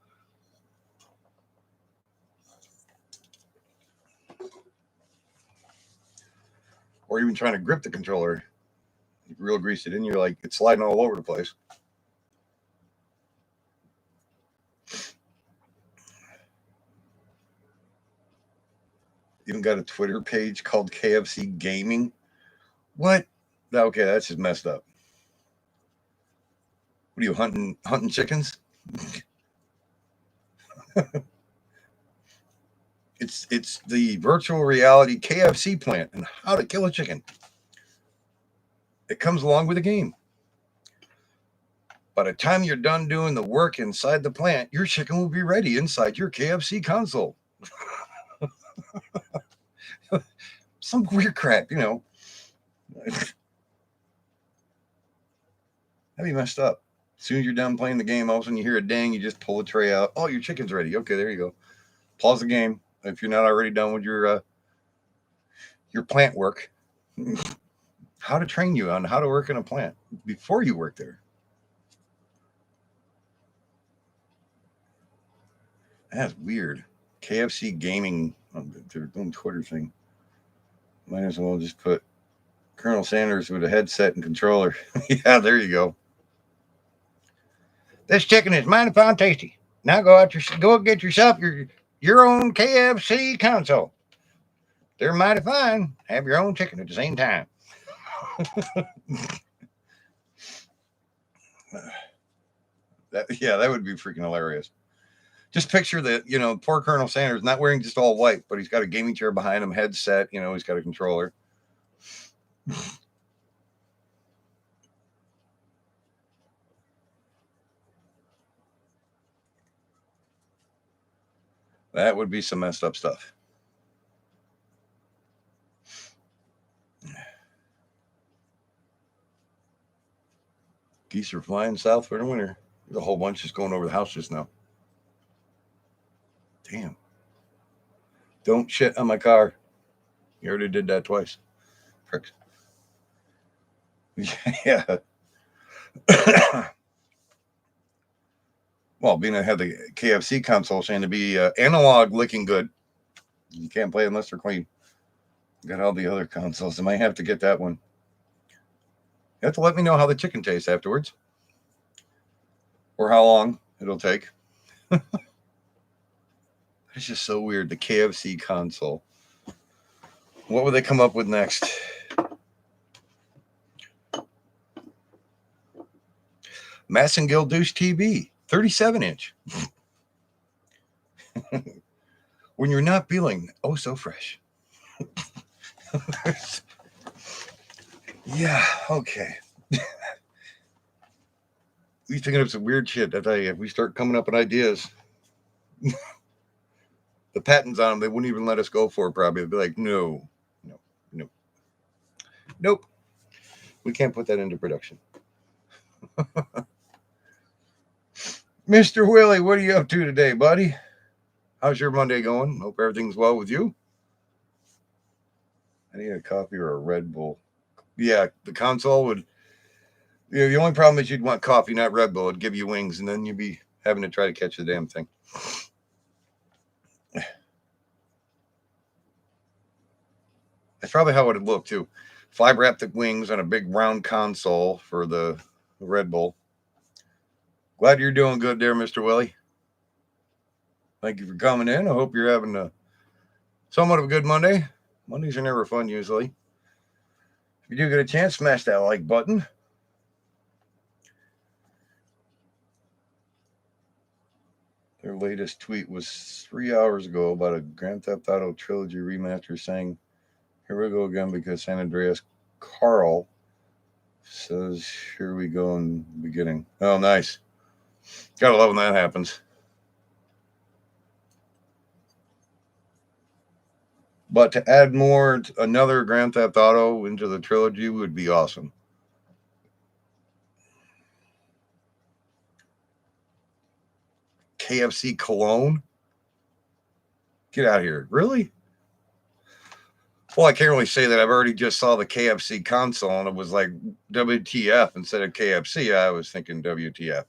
Or even trying to grip the controller, real greased it in, you're like, it's sliding all over the place. Even got a Twitter page called KFC Gaming. What? Okay, that's just messed up. What are you hunting chickens? It's the virtual reality KFC plant and how to kill a chicken. It comes along with the game. By the time you're done doing the work inside the plant, your chicken will be ready inside your KFC console. Some weird crap, That'd be messed up. As soon as you're done playing the game, all of a sudden you hear a ding, you just pull the tray out. Oh, your chicken's ready. Okay, there you go. Pause the game if you're not already done with your plant work. How to train you on how to work in a plant before you work there. That's weird. KFC gaming on their own Twitter thing. Might as well just put Colonel Sanders with a headset and controller. Yeah, there you go. This chicken is mighty fine tasty. Now go get yourself your own KFC console. They're mighty fine. Have your own chicken at the same time. That would be freaking hilarious. Just picture that, poor Colonel Sanders not wearing just all white, but he's got a gaming chair behind him, headset, he's got a controller. That would be some messed up stuff. Geese are flying south for the winter. There's a whole bunch just going over the house just now. Damn. Don't shit on my car. You already did that twice. Pricks. Yeah. Well, being I had the KFC console saying to be analog looking good. You can't play unless they're clean. Got all the other consoles. I might have to get that one. You have to let me know how the chicken tastes afterwards. Or how long it'll take. It's just so weird. The KFC console. What would they come up with next? Massengill Douche TV, 37-inch. When you're not feeling so fresh. Yeah, okay. We're thinking of some weird shit. I tell you, if we start coming up with ideas, the patents on them, they wouldn't even let us go for it probably. They'd be like, no. Nope. We can't put that into production. Mr. Willie, what are you up to today, buddy? How's your Monday going? Hope everything's well with you. I need a coffee or a Red Bull. Yeah, the console would... the only problem is you'd want coffee, not Red Bull. It'd give you wings, and then you'd be having to try to catch the damn thing. That's probably how it would look, too. Fiber optic wings on a big round console for the Red Bull. Glad you're doing good there, Mr. Willie. Thank you for coming in. I hope you're having somewhat of a good Monday. Mondays are never fun, usually. If you do get a chance, smash that like button. Their latest tweet was 3 hours ago about a Grand Theft Auto Trilogy remaster saying, here we go again because San Andreas Carl says, here we go in the beginning. Oh, nice. Gotta love when that happens. But to add another Grand Theft Auto into the trilogy would be awesome. KFC Cologne? Get out of here. Really? Well, I can't really say that. I've already just saw the KFC console and it was like WTF instead of KFC. I was thinking WTF.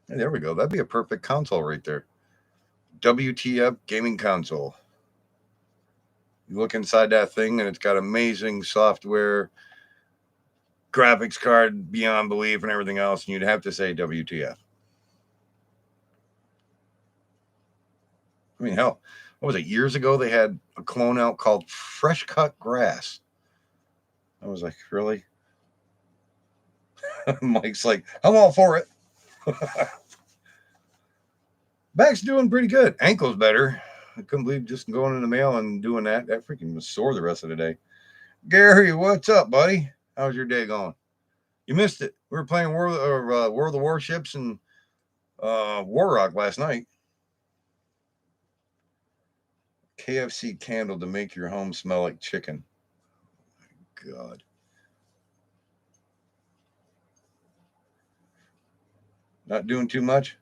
Hey, there we go. That'd be a perfect console right there. WTF gaming console. You look inside that thing and it's got amazing software, graphics card beyond belief and everything else. And you'd have to say WTF. I mean, hell, what was it? Years ago, they had a clone out called Fresh Cut Grass. I was like, really? Mike's like, I'm all for it. Back's doing pretty good. Ankle's better. I couldn't believe just going in the mail and doing that. That freaking was sore the rest of the day. Gary, what's up, buddy? How's your day going? You missed it. We were playing War of the Warships and War Rock last night. KFC candle to make your home smell like chicken. Oh, God. Not doing too much?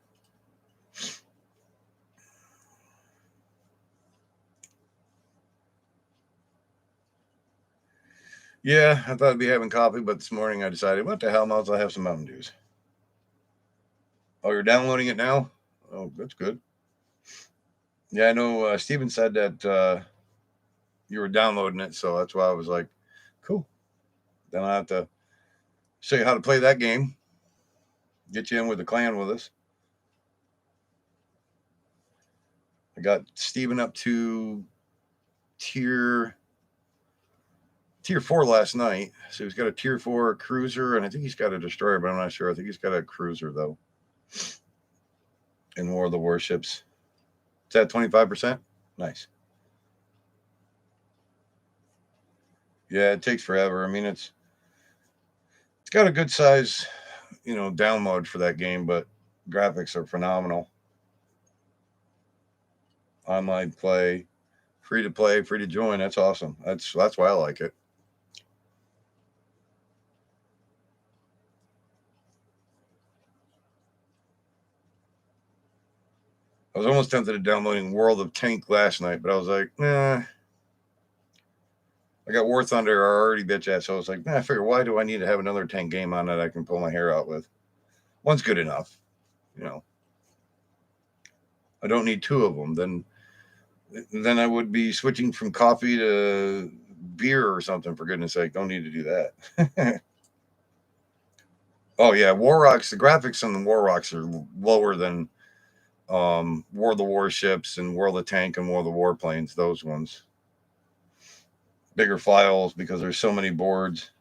Yeah, I thought I'd be having coffee, but this morning I decided, what the hell, might as well have some Mountain Dews. Oh, you're downloading it now? Oh, that's good. Yeah, I know Steven said that you were downloading it, so that's why I was like, cool. Then I have to show you how to play that game. Get you in with the clan with us. I got Steven up to tier 4 last night. So he's got a tier 4 cruiser, and I think he's got a destroyer, but I'm not sure. I think he's got a cruiser though. In War of the Warships. Is that 25%? Nice. Yeah, it takes forever. I mean, it's got a good size, download for that game, but graphics are phenomenal. Online play, free to join. That's awesome. That's why I like it. I was almost tempted to downloading World of Tank last night, but I was like, nah. I got War Thunder already bitch ass, so I was like, nah, I figure why do I need to have another tank game on that I can pull my hair out with? One's good enough, I don't need two of them. Then I would be switching from coffee to beer or something, for goodness sake. Don't need to do that. Oh yeah, War Rocks, the graphics on the War Rocks are lower than War of the Warships and War of the Tank and War of the Warplanes, those ones. Bigger files because there's so many boards.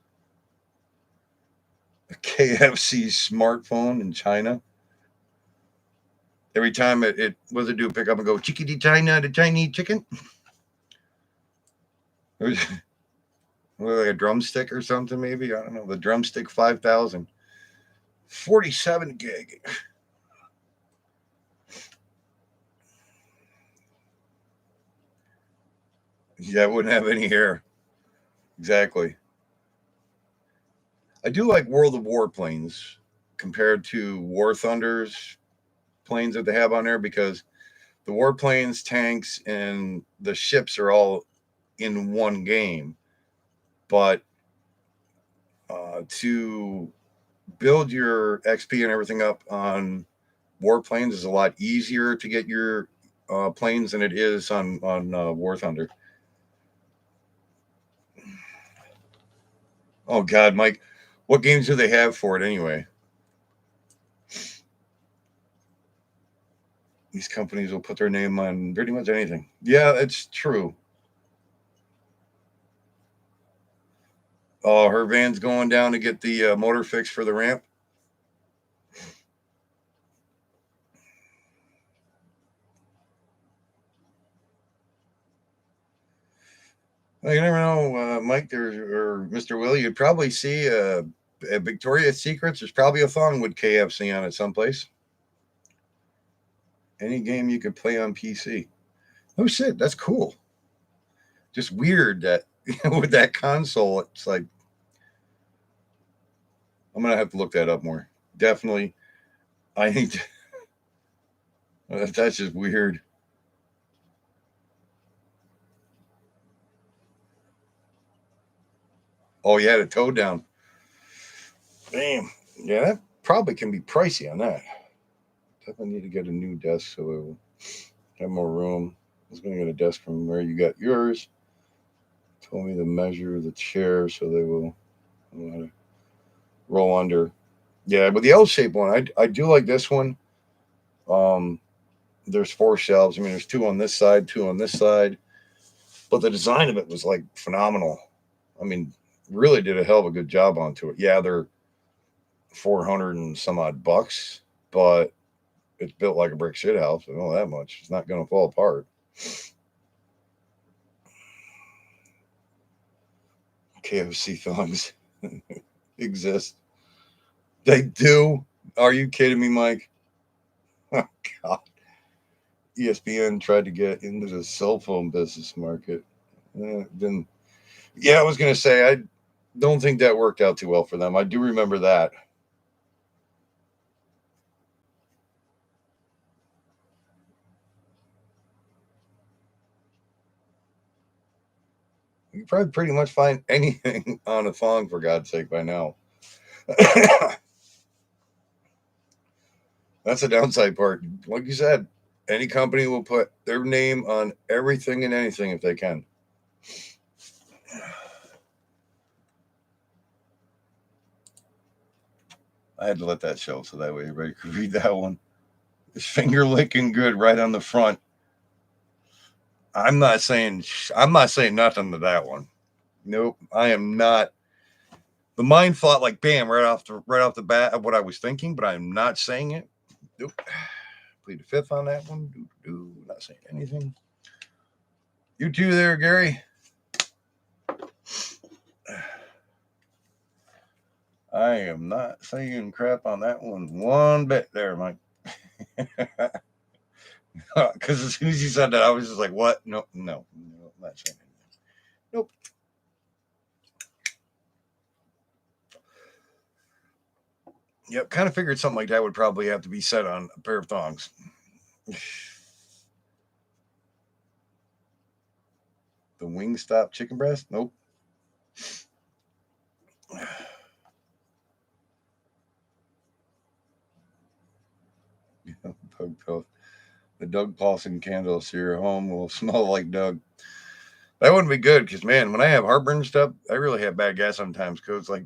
A KFC smartphone in China. Every time it what does it do? Pick up and go, chickadee China, the Chinese chicken? It was like a drumstick or something, maybe. I don't know. The drumstick 5000. 47 gig. Yeah, it wouldn't have any hair. Exactly. I do like World of Warplanes compared to War Thunder's planes that they have on there because the warplanes, tanks, and the ships are all in one game. But to build your XP and everything up on warplanes is a lot easier to get your planes than it is on War Thunder. Oh God, Mike, what games do they have for it anyway? These companies will put their name on pretty much anything. Yeah, it's true. Oh, her van's going down to get the motor fixed for the ramp. Well, you never know, Mike or Mr. Will. You'd probably see at Victoria's Secrets. There's probably a thong with KFC on it someplace. Any game you could play on PC. Oh shit, that's cool. Just weird that with that console, it's like I'm gonna have to look that up more. Definitely, I need to. That's just weird. Oh, you had a toe down. Damn. Yeah, that probably can be pricey on that. Definitely need to get a new desk so it will have more room. I was gonna get a desk from where you got yours. Told me to measure the chair so they will roll under. Yeah, but the L-shaped one, I do like this one. Um, there's 4 shelves. I mean, there's 2 on this side, 2 on this side, but the design of it was like phenomenal. I mean, really did a hell of a good job onto it. Yeah, they're 400 and some odd bucks, but it's built like a brick shit house. I know that much. It's not going to fall apart. KFC thongs exist. They do? Are you kidding me, Mike? Oh, God. ESPN tried to get into the cell phone business market. Then, yeah, I was going to say, I don't think that worked out too well for them. I do remember that. You probably pretty much find anything on a thong, for God's sake, by now. That's the downside part. Like you said, any company will put their name on everything and anything if they can. I had to let that show so that way everybody could read that one. It's finger licking good right on the front. I'm not saying nothing to that one. Nope, I am not. The mind thought like bam right off the bat of what I was thinking, but I'm not saying it. Nope. Plead the fifth on that one. Not saying anything. You too there, Gary. I am not saying crap on that one bit there, Mike. Because as soon as you said that, I was just like, what? No, I'm not saying anything. Nope. Yep, kind of figured something like that would probably have to be said on a pair of thongs. The Wingstop chicken breast? Nope. The Doug Paulson candles to your home will smell like Doug. That wouldn't be good because, man, when I have heartburn stuff, I really have bad gas sometimes because it's like,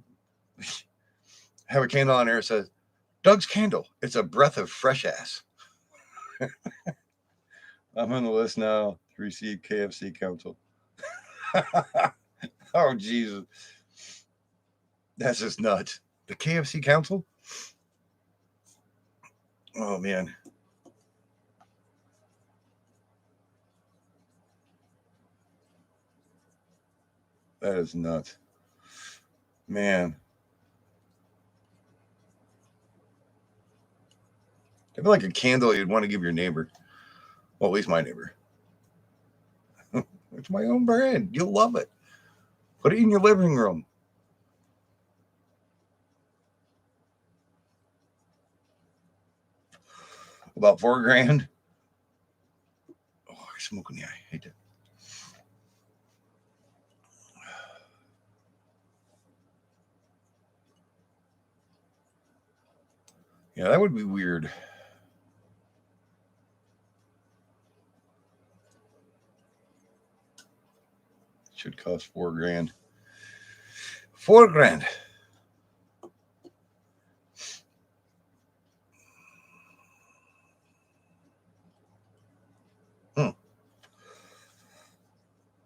have a candle on there that says, Doug's candle. It's a breath of fresh ass. I'm on the list now. 3C KFC Council. Oh, Jesus. That's just nuts. The KFC Council? Oh, man. That is nuts. Man. I feel like a candle you'd want to give your neighbor. Well, at least my neighbor. It's my own brand. You'll love it. Put it in your living room. About $4,000. Oh, I smoke in the eye. I hate that. Yeah, that would be weird. Should cost $4,000. $4,000.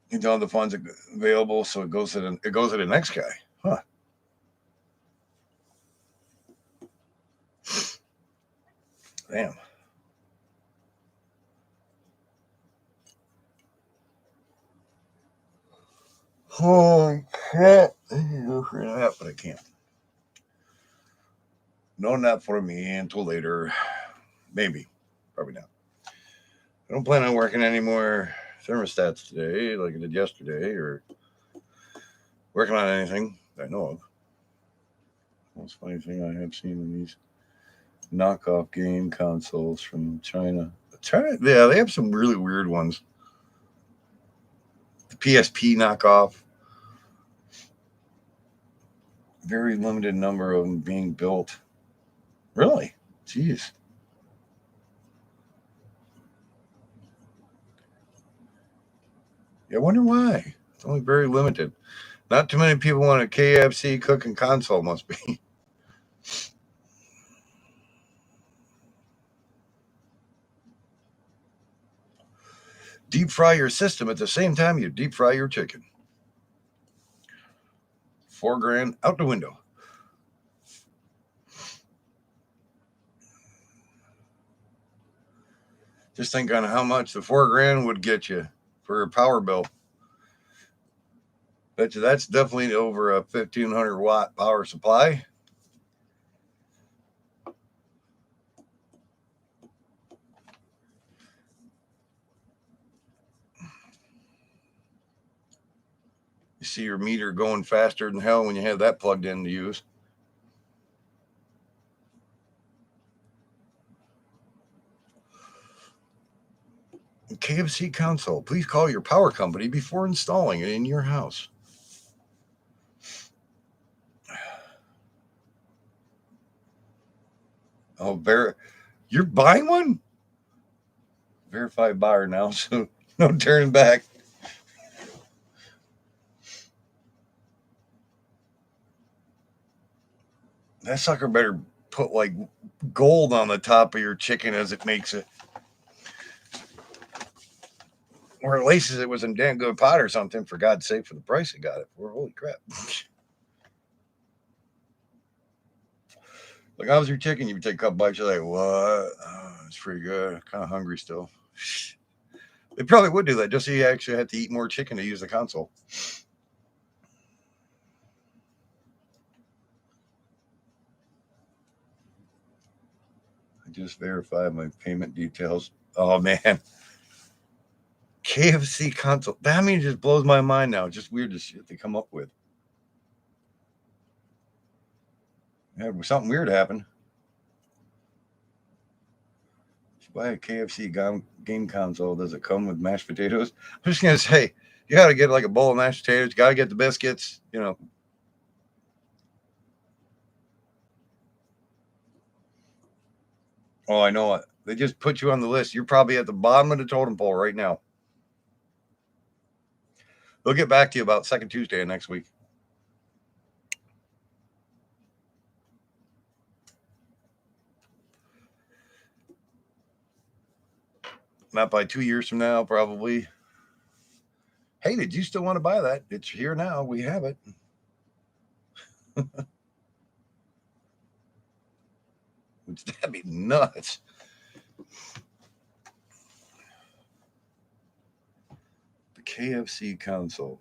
You don't have the funds available, so it goes to the next guy. Huh. Damn. Oh, crap. But I can't. No nap for me until later. Maybe. Probably not. I don't plan on working any more thermostats today like I did yesterday or working on anything I know of. Most funny thing I have seen in these knockoff game consoles from China. Yeah, they have some really weird ones. The PSP knockoff. Very limited number of them being built. Really? Jeez. I wonder why. It's only very limited. Not too many people want a KFC cooking console, must be. Deep fry your system at the same time you deep fry your chicken. $4,000 out the window. Just think on how much the $4,000 would get you for a power bill. Bet you that's definitely over a 1,500 watt power supply. see your meter going faster than hell when you have that plugged in to use. KFC console. Please call your power company before installing it in your house. Oh, you're buying one? Verified buyer now, so no turning back. That sucker better put like gold on the top of your chicken as it makes it. Or at least it was in damn good pot or something, for God's sake, for the price it got it for. Holy crap. Like, how's your chicken? You take a couple bites, you're like, what? Oh, it's pretty good. Kind of hungry still. They probably would do that just so you actually have to eat more chicken to use the console. I just verified my payment details. Oh, man. KFC console. That means it just blows my mind now. It's just weird the shit they come up with. Yeah, something weird happened. Buy a KFC game console. Does it come with mashed potatoes? I'm just gonna say, you got to get like a bowl of mashed potatoes. Got to get the biscuits. You know. Oh, I know it. They just put you on the list. You're probably at the bottom of the totem pole right now. They'll get back to you about second Tuesday of next week. Not by 2 years from now, probably. Hey, did you still want to buy that? It's here now. We have it. That'd be nuts. The KFC console.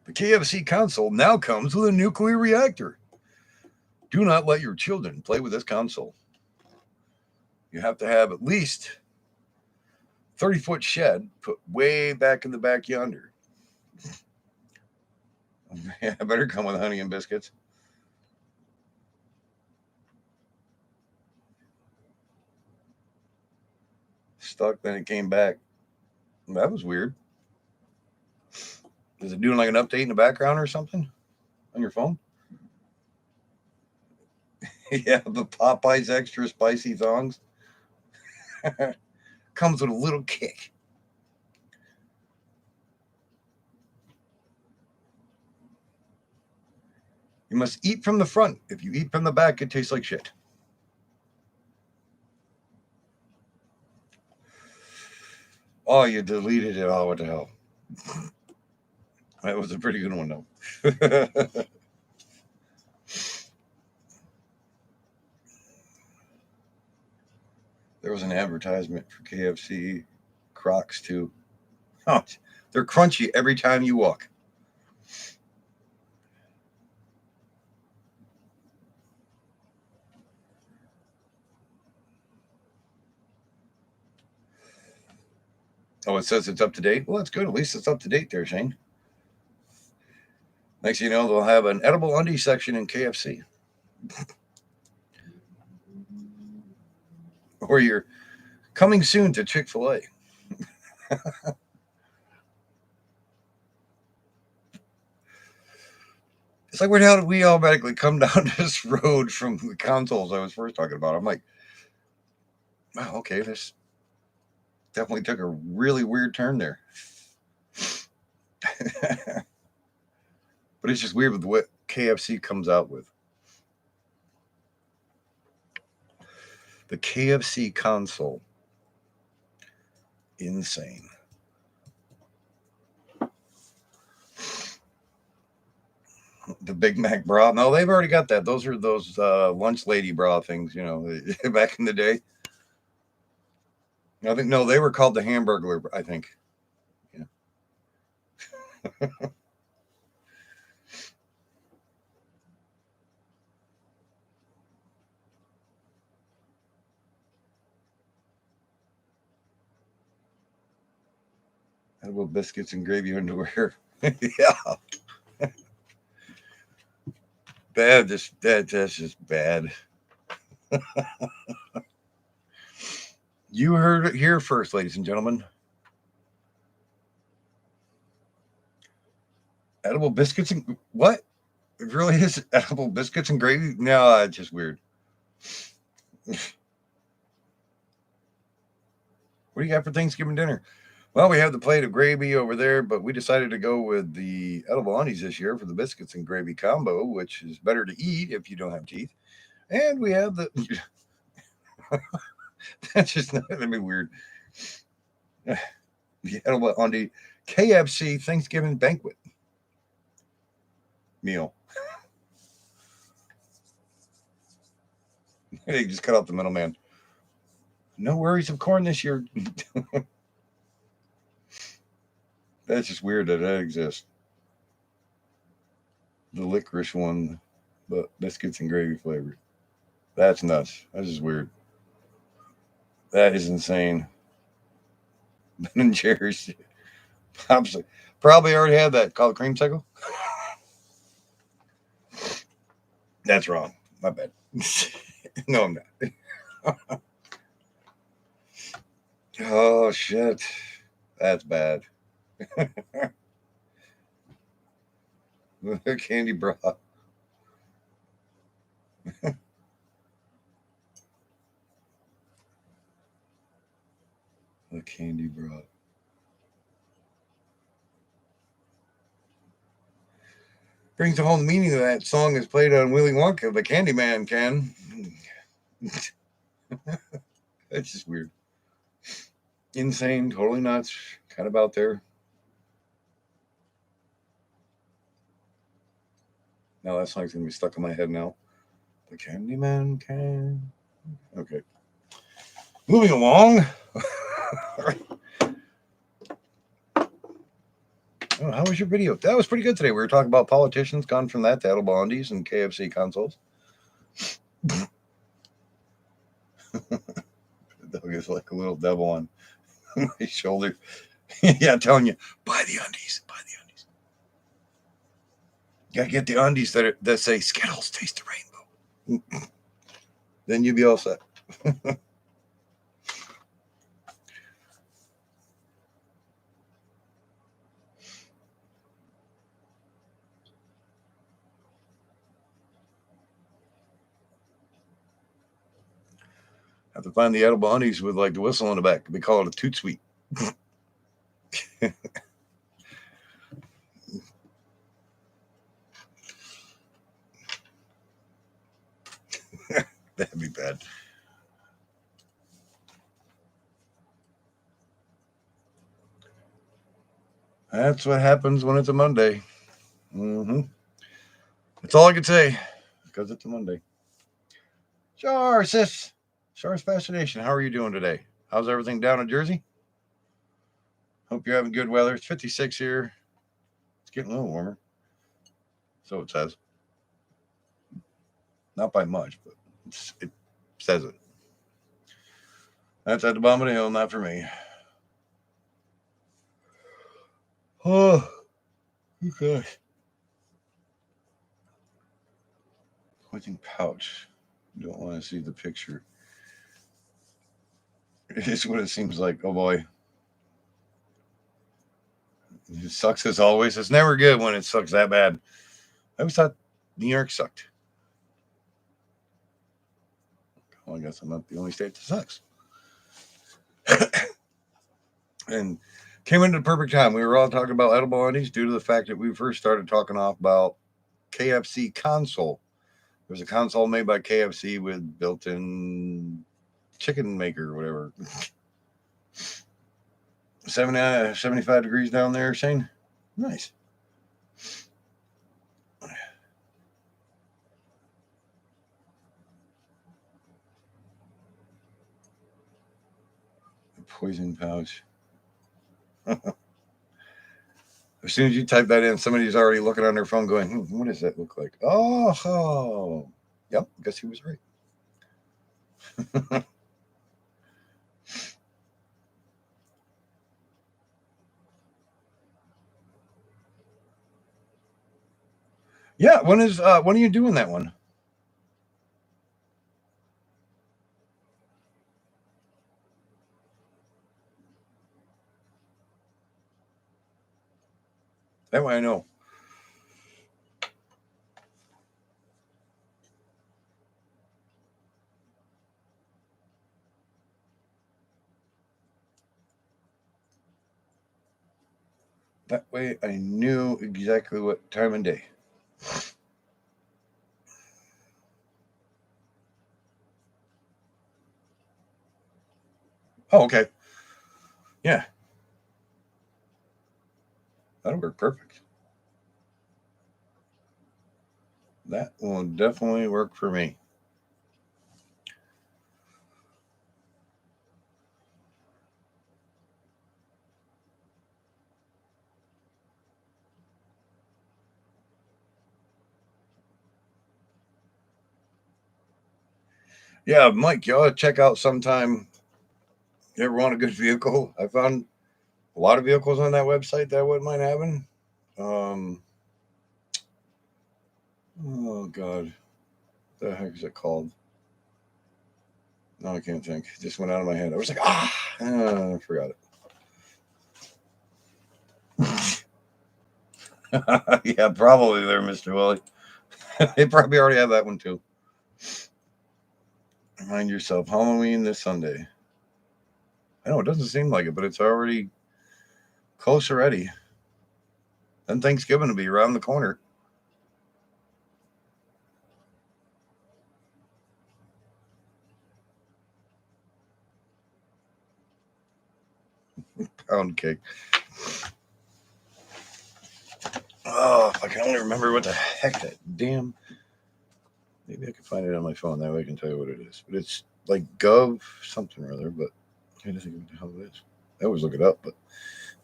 The KFC console now comes with a nuclear reactor. Do not let your children play with this console. You have to have at least 30-foot shed put way back in the back yonder. Yeah, better come with honey and biscuits. Stuck, then it came back. That was weird. Is it doing like an update in the background or something on your phone? Yeah, the Popeyes extra spicy thongs. Comes with a little kick. You must eat from the front. If you eat from the back, it tastes like shit. Oh, you deleted it. Oh, what the hell? That was a pretty good one, though. There was an advertisement for KFC Crocs, too. Oh, they're crunchy every time you walk. Oh, it says it's up to date. Well, that's good. At least it's up to date there, Shane. Next thing you know, they'll have an edible undie section in KFC. Or you're coming soon to Chick-fil-A. It's like, where the hell did we automatically come down this road from the consoles I was first talking about? I'm like, wow, okay, this definitely took a really weird turn there. But it's just weird with what KFC comes out with. The KFC console. Insane. The Big Mac bra. No, they've already got that. Those are those lunch lady bra things, you know, back in the day. I think, no, they were called the Hamburglar, I think. Yeah. Edible biscuits and gravy underwear. Yeah, bad. That's just bad. You heard it here first, ladies and gentlemen. Edible biscuits and what? It really is edible biscuits and gravy? No, it's just weird. What do you got for Thanksgiving dinner? Well, we have the plate of gravy over there, but we decided to go with the edible undies this year for the biscuits and gravy combo, which is better to eat if you don't have teeth. And we have the that's just not gonna be weird. The edible undie KFC Thanksgiving banquet meal. They just cut out the middleman. No worries of corn this year. That's just weird that that exists. The licorice one, but biscuits and gravy flavored. That's nuts. That's just weird. That is insane. Ben and Jerry's. Probably already had that called creamsicle. That's wrong. My bad. No, I'm not. Oh shit. That's bad. Candy bra. The candy bra. Brings the whole meaning of that song is played on Willy Wonka, the Candyman can. That's just weird. Insane, totally nuts, kind of out there. Now that song's gonna be stuck in my head now. The Candyman can. Okay. Moving along. Oh, how was your video? That was pretty good today. We were talking about politicians, gone from that to edible undies and KFC consoles. Doug is like a little devil on my shoulder. Yeah, telling you, buy the undies, buy the undies. You gotta get the undies that say Skittles taste the rainbow. Then you'll be all set. Have to find the edible undies with like the whistle in the back. We call it a toot sweet. That'd be bad. That's what happens when it's a Monday. Mm-hmm. That's all I can say because it's a Monday. Sure, sis. Shar's Fascination. How are you doing today? How's everything down in Jersey? Hope you're having good weather. It's 56 here. It's getting a little warmer. So it says. Not by much, but it says it. That's at the bottom of the hill, not for me. Oh, okay. Pointing pouch. Don't want to see the picture. It's what it seems like. Oh boy. It sucks as always. It's never good when it sucks that bad. I always thought New York sucked. Well, I guess I'm not the only state that sucks. And came into the perfect time. We were all talking about edible undies due to the fact that we first started talking off about KFC console. There's a console made by KFC with built-in chicken maker or whatever. 75 degrees down there, Shane. Nice. Poison pouch. As soon as you type that in, somebody's already looking on their phone going, what does that look like? Oh, yep, guess he was right. Yeah, when are you doing that one? That way I know. That way I knew exactly what time and day. Oh, okay. Yeah, that'll work perfect. That will definitely work for me. Yeah, Mike, you ought to check out sometime. You ever want a good vehicle? I found a lot of vehicles on that website that I wouldn't mind having. Um, oh God, what the heck is it called? No, I can't think. It just went out of my head. I was like, I forgot it. Yeah, probably there, Mr. Willie. They probably already have that one too. Remind yourself, Halloween this Sunday. I know it doesn't seem like it, but it's already close already. Then Thanksgiving will be around the corner. Pound cake. Oh, if I can only remember what the heck that damn. Maybe I can find it on my phone. That way I can tell you what it is. But it's like Gov something or other. But I don't think what the hell it is. I always look it up, but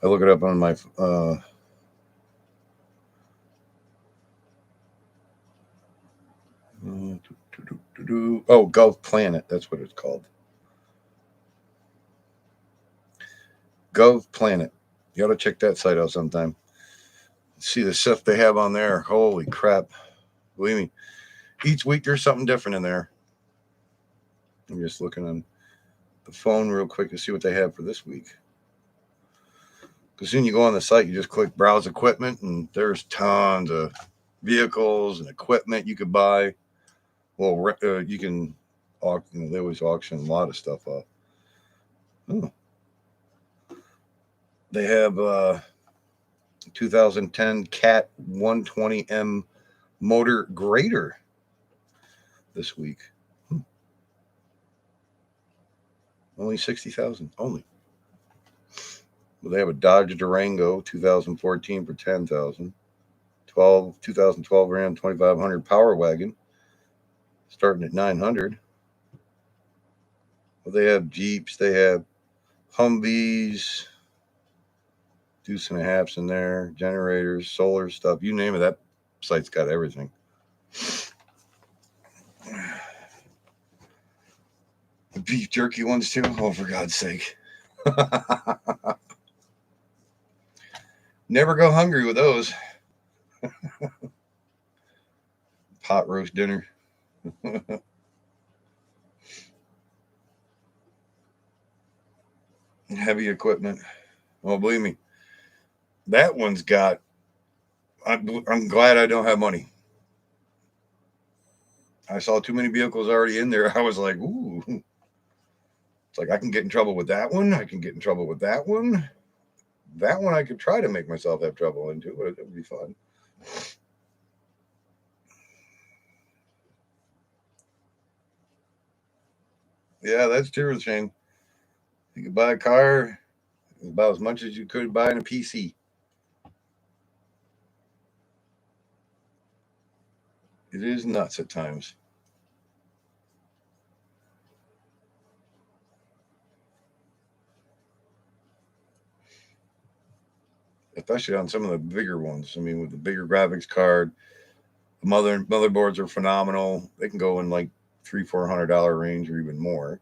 I look it up on my oh, Gov Planet. That's what it's called. Gov Planet. You ought to check that site out sometime. See the stuff they have on there. Holy crap. Believe me, each week there's something different in there. I'm just looking on the phone real quick to see what they have for this week. Because soon you go on the site, you just click browse equipment, and there's tons of vehicles and equipment you could buy. Well, you can auction. They always auction a lot of stuff up. Oh, they have 2010 Cat 120M motor grader this week. Hmm. Only 60,000. Only. Well, they have a Dodge Durango 2014 for 10,000. 2012 Ram 2500 Power Wagon starting at 900. Well, they have Jeeps. They have Humvees, deuce and a halfs in there, generators, solar stuff. You name it. That site's got everything. The beef jerky ones too. Oh, for God's sake! Never go hungry with those. Pot roast dinner. Heavy equipment. Well, believe me, that one's got. I'm glad I don't have money. I saw too many vehicles already in there. I was like, ooh. It's like I can get in trouble with that one. I can get in trouble with that one. That one I could try to make myself have trouble into, but it would be fun. Yeah, that's true, Shane. You could buy a car about as much as you could buy in a PC. It is nuts at times, especially on some of the bigger ones. I mean, with the bigger graphics card, the motherboards are phenomenal. They can go in like $300-400 range or even more.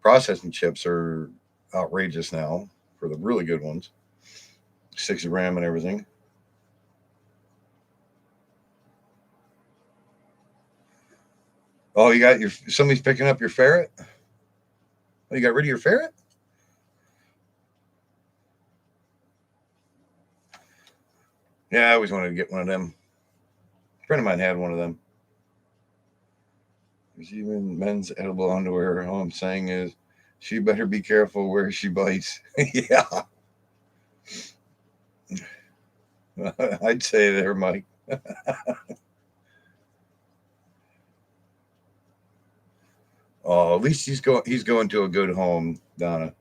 Processing chips are outrageous now for the really good ones, 60 RAM and everything. Oh, you got somebody's picking up your ferret? Oh, you got rid of your ferret? Yeah, I always wanted to get one of them. A friend of mine had one of them. There's even men's edible underwear. All I'm saying is, she better be careful where she bites. Yeah, I'd say there, Mike. Oh, at least He's going to a good home, Donna.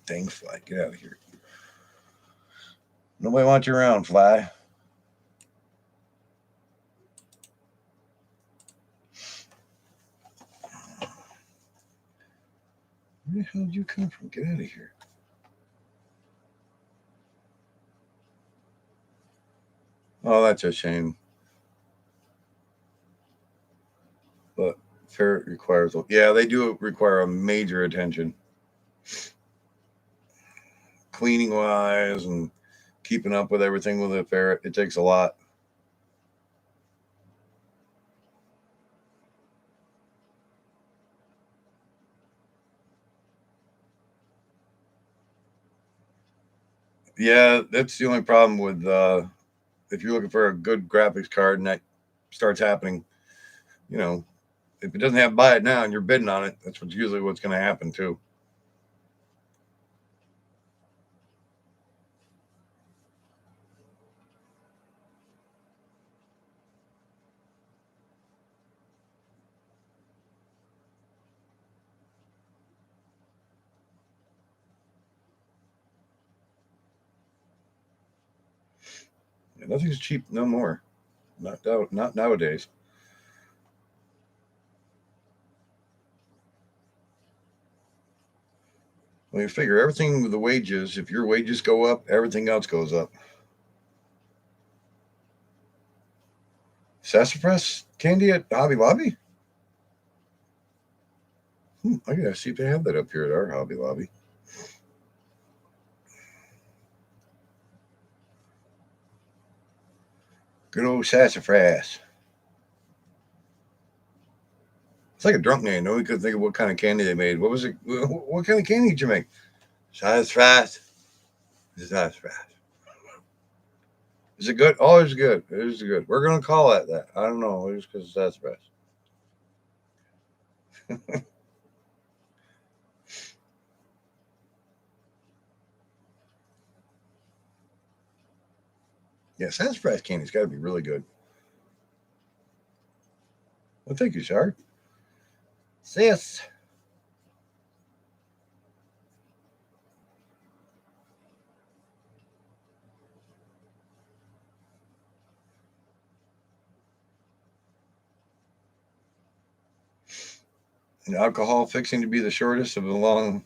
Dang fly, get out of here! Nobody wants you around, fly. Where the hell did you come from? Get out of here! Oh, that's a shame. But ferret requires, yeah, they do require a major attention, cleaning wise and keeping up with everything with a ferret. It takes a lot. Yeah, that's the only problem with if you're looking for a good graphics card and that starts happening, you know, if it doesn't have buy it now and you're bidding on it, that's usually what's going to happen too. Yeah, nothing's cheap no more. Not nowadays. Well, you figure everything with the wages. If your wages go up, everything else goes up. Sassafras candy at Hobby Lobby? I gotta see if they have that up here at our Hobby Lobby. Good old sassafras. It's like a drunk name. Nobody could think of what kind of candy they made. What was it? What kind of candy did you make? Sassafras. Sassafras. Is it good? Oh, it's good. It is good. We're gonna call it that. I don't know. It's because it's sassafras. Yeah, sassafras candy's got to be really good. Well, thank you, Shark. Sis. And alcohol fixing to be the shortest of the long,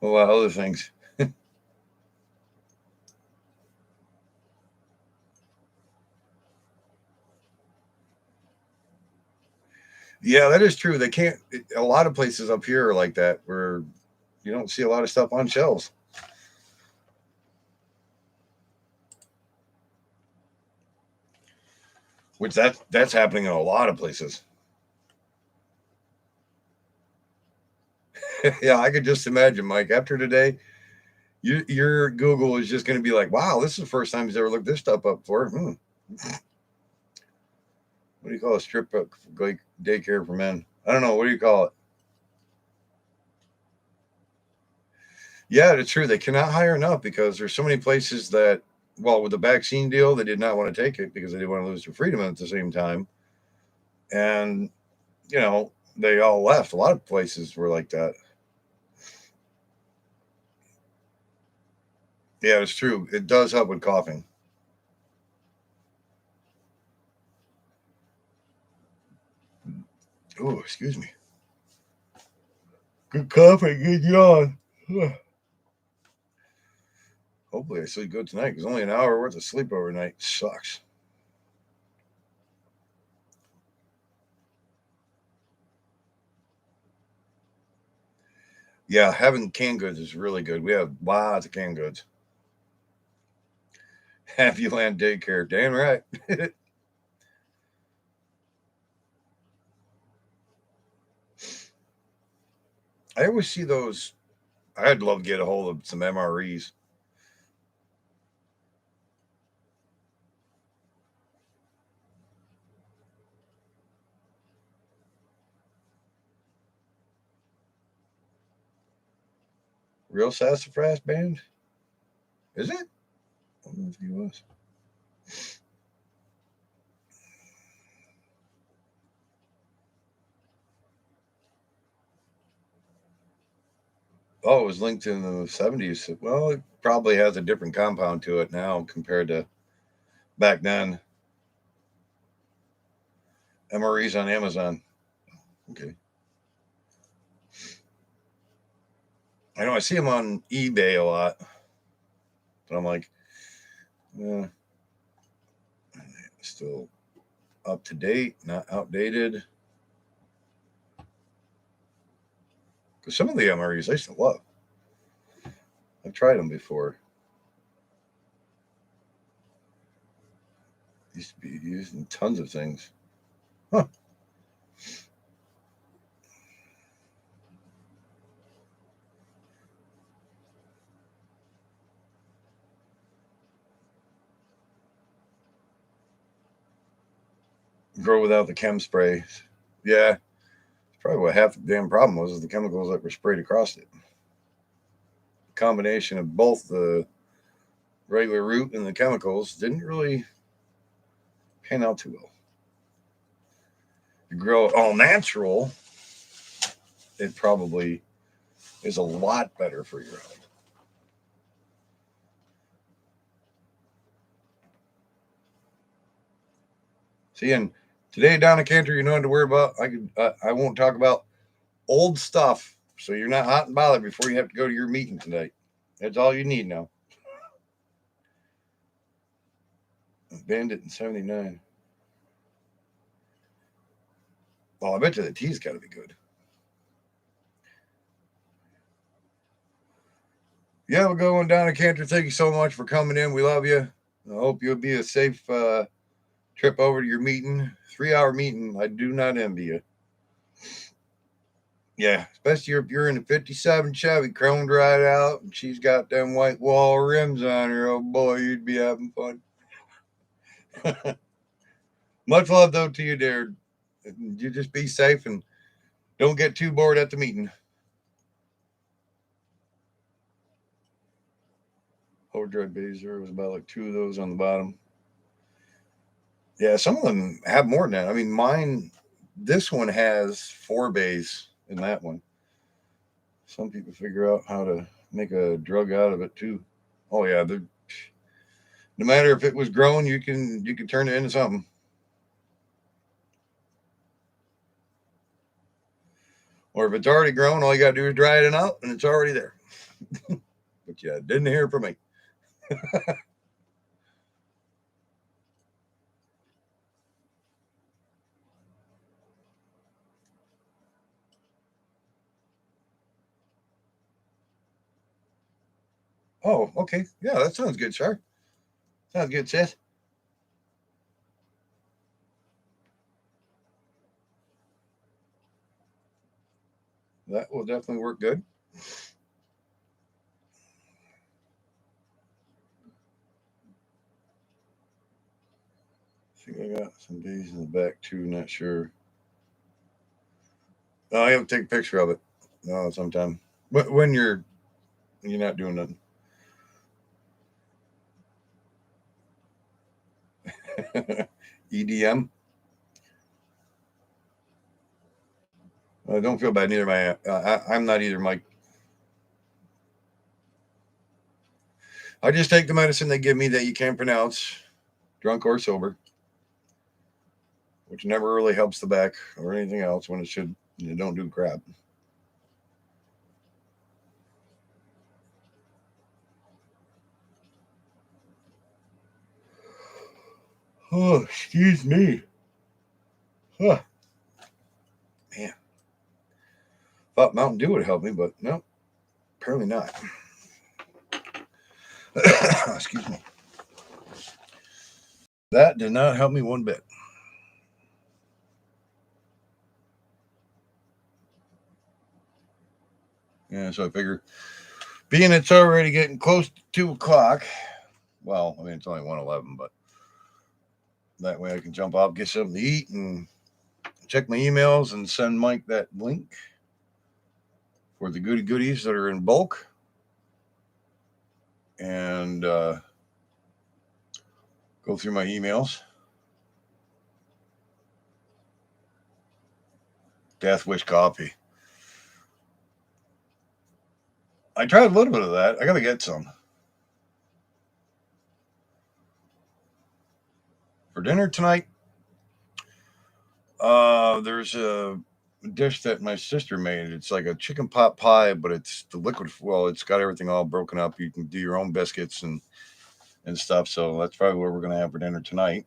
a lot of other things. Yeah, that is true. They can't. A lot of places up here are like that, where you don't see a lot of stuff on shelves. Which that's happening in a lot of places. Yeah, I could just imagine, Mike. After today, your Google is just going to be like, "Wow, this is the first time he's ever looked this stuff up for." What do you call a strip of like daycare for men? I don't know. What do you call it? Yeah, it's true. They cannot hire enough because there's so many places that, well, with the vaccine deal, they did not want to take it because they didn't want to lose their freedom at the same time. And, they all left. A lot of places were like that. Yeah, it's true. It does help with coughing. Oh, excuse me. Good coughing, good yawn. Hopefully I sleep good tonight because only an hour worth of sleep overnight sucks. Yeah, having canned goods is really good. We have lots of canned goods. Happy Land Daycare, damn right. I always see those. I'd love to get a hold of some MREs. Real Sassafras Band? Is it? I don't know if he was. Oh, it was linked in the 70s. Well, it probably has a different compound to it now compared to back then. MREs on Amazon. Okay. I know I see them on eBay a lot, but I'm like, eh, still up to date, not outdated. Because some of the MREs I used to love. I've tried them before. Used to be used in tons of things. Huh. Grow without the chem spray. Yeah, probably what half the damn problem was is the chemicals that were sprayed across it. Combination of both the regular root and the chemicals didn't really pan out too well. You grow it all natural, it probably is a lot better for your health. See, and today down at Cantor, you know what to worry about. I won't talk about old stuff, so you're not hot and bothered before you have to go to your meeting tonight. That's all you need now. Bandit in '79. Well, I bet you the tea's got to be good. Yeah, we're going down to Cantor. Thank you so much for coming in. We love you. I hope you'll be a safe trip over to your meeting. 3-hour meeting. I do not envy you. Yeah, especially if you're in a '57 Chevy, chromed right out, and she's got them white wall rims on her. Oh boy, you'd be having fun. Much love though to you, dear. You just be safe and don't get too bored at the meeting. Overdrive bays, there was about like 2 of those on the bottom. Yeah, some of them have more than that. I mean, mine, this one has 4 bays in that one. Some people figure out how to make a drug out of it too. Oh yeah, no matter if it was grown, you can turn it into something. Or if it's already grown, all you gotta do is dry it out and it's already there. But yeah, didn't hear from me. Oh, okay. Yeah, that sounds good, sir. Sounds good, sis. That will definitely work good. I think I got some days in the back too, not sure. Oh, I have to take a picture of it. No, sometime. But when you're not doing nothing. EDM. Don't feel bad. Neither am I. I'm not either, Mike. I just take the medicine they give me that you can't pronounce, drunk or sober, which never really helps the back or anything else when it should. You don't do crap. Oh, excuse me. Huh, man. Thought Mountain Dew would help me, but no. Apparently not. Excuse me. That did not help me one bit. Yeah, so I figure, being it's already getting close to 2 o'clock, well, I mean, it's only 1:11, but that way I can jump off, get something to eat, and check my emails and send Mike that link for the goodies that are in bulk. And go through my emails. Death Wish coffee. I tried a little bit of that. I got to get some. For dinner tonight, there's a dish that my sister made. It's like a chicken pot pie, but it's the liquid. Well, it's got everything all broken up. You can do your own biscuits and stuff. So that's probably what we're going to have for dinner tonight.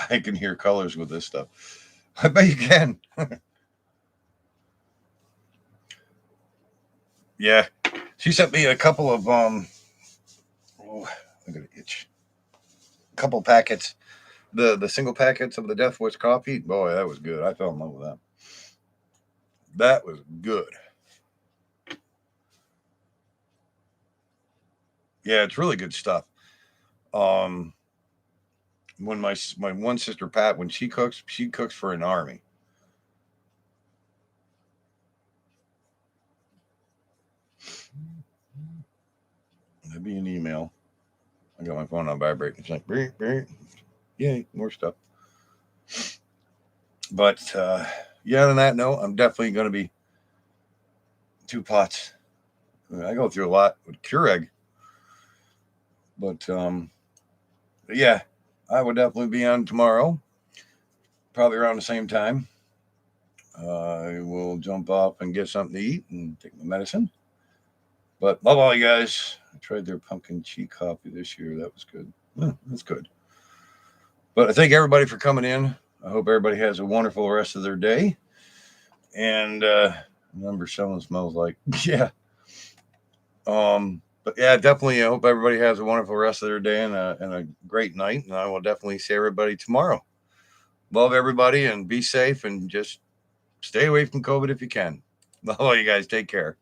I can hear colors with this stuff. I bet you can. Yeah. She sent me a couple of oh, I got an itch. A couple packets. The single packets of the Death Wish coffee. Boy, that was good. I fell in love with that. That was good. Yeah, it's really good stuff. Um, when my one sister Pat, when she cooks for an army. That'd be an email. I got my phone on vibrate. It's like, beep, beep. Yay, more stuff. But yeah, on that note, I'm definitely going to be 2 pots. I go through a lot with Keurig, but yeah, I would definitely be on tomorrow, probably around the same time. I will jump off and get something to eat and take my medicine. But love all you guys. I tried their pumpkin cheese coffee this year. That was good. That's good. But I thank everybody for coming in. I hope everybody has a wonderful rest of their day. And number 7 smells like yeah. But yeah, definitely. I hope everybody has a wonderful rest of their day and a great night. And I will definitely see everybody tomorrow. Love everybody and be safe and just stay away from COVID if you can. Love all you guys. Take care.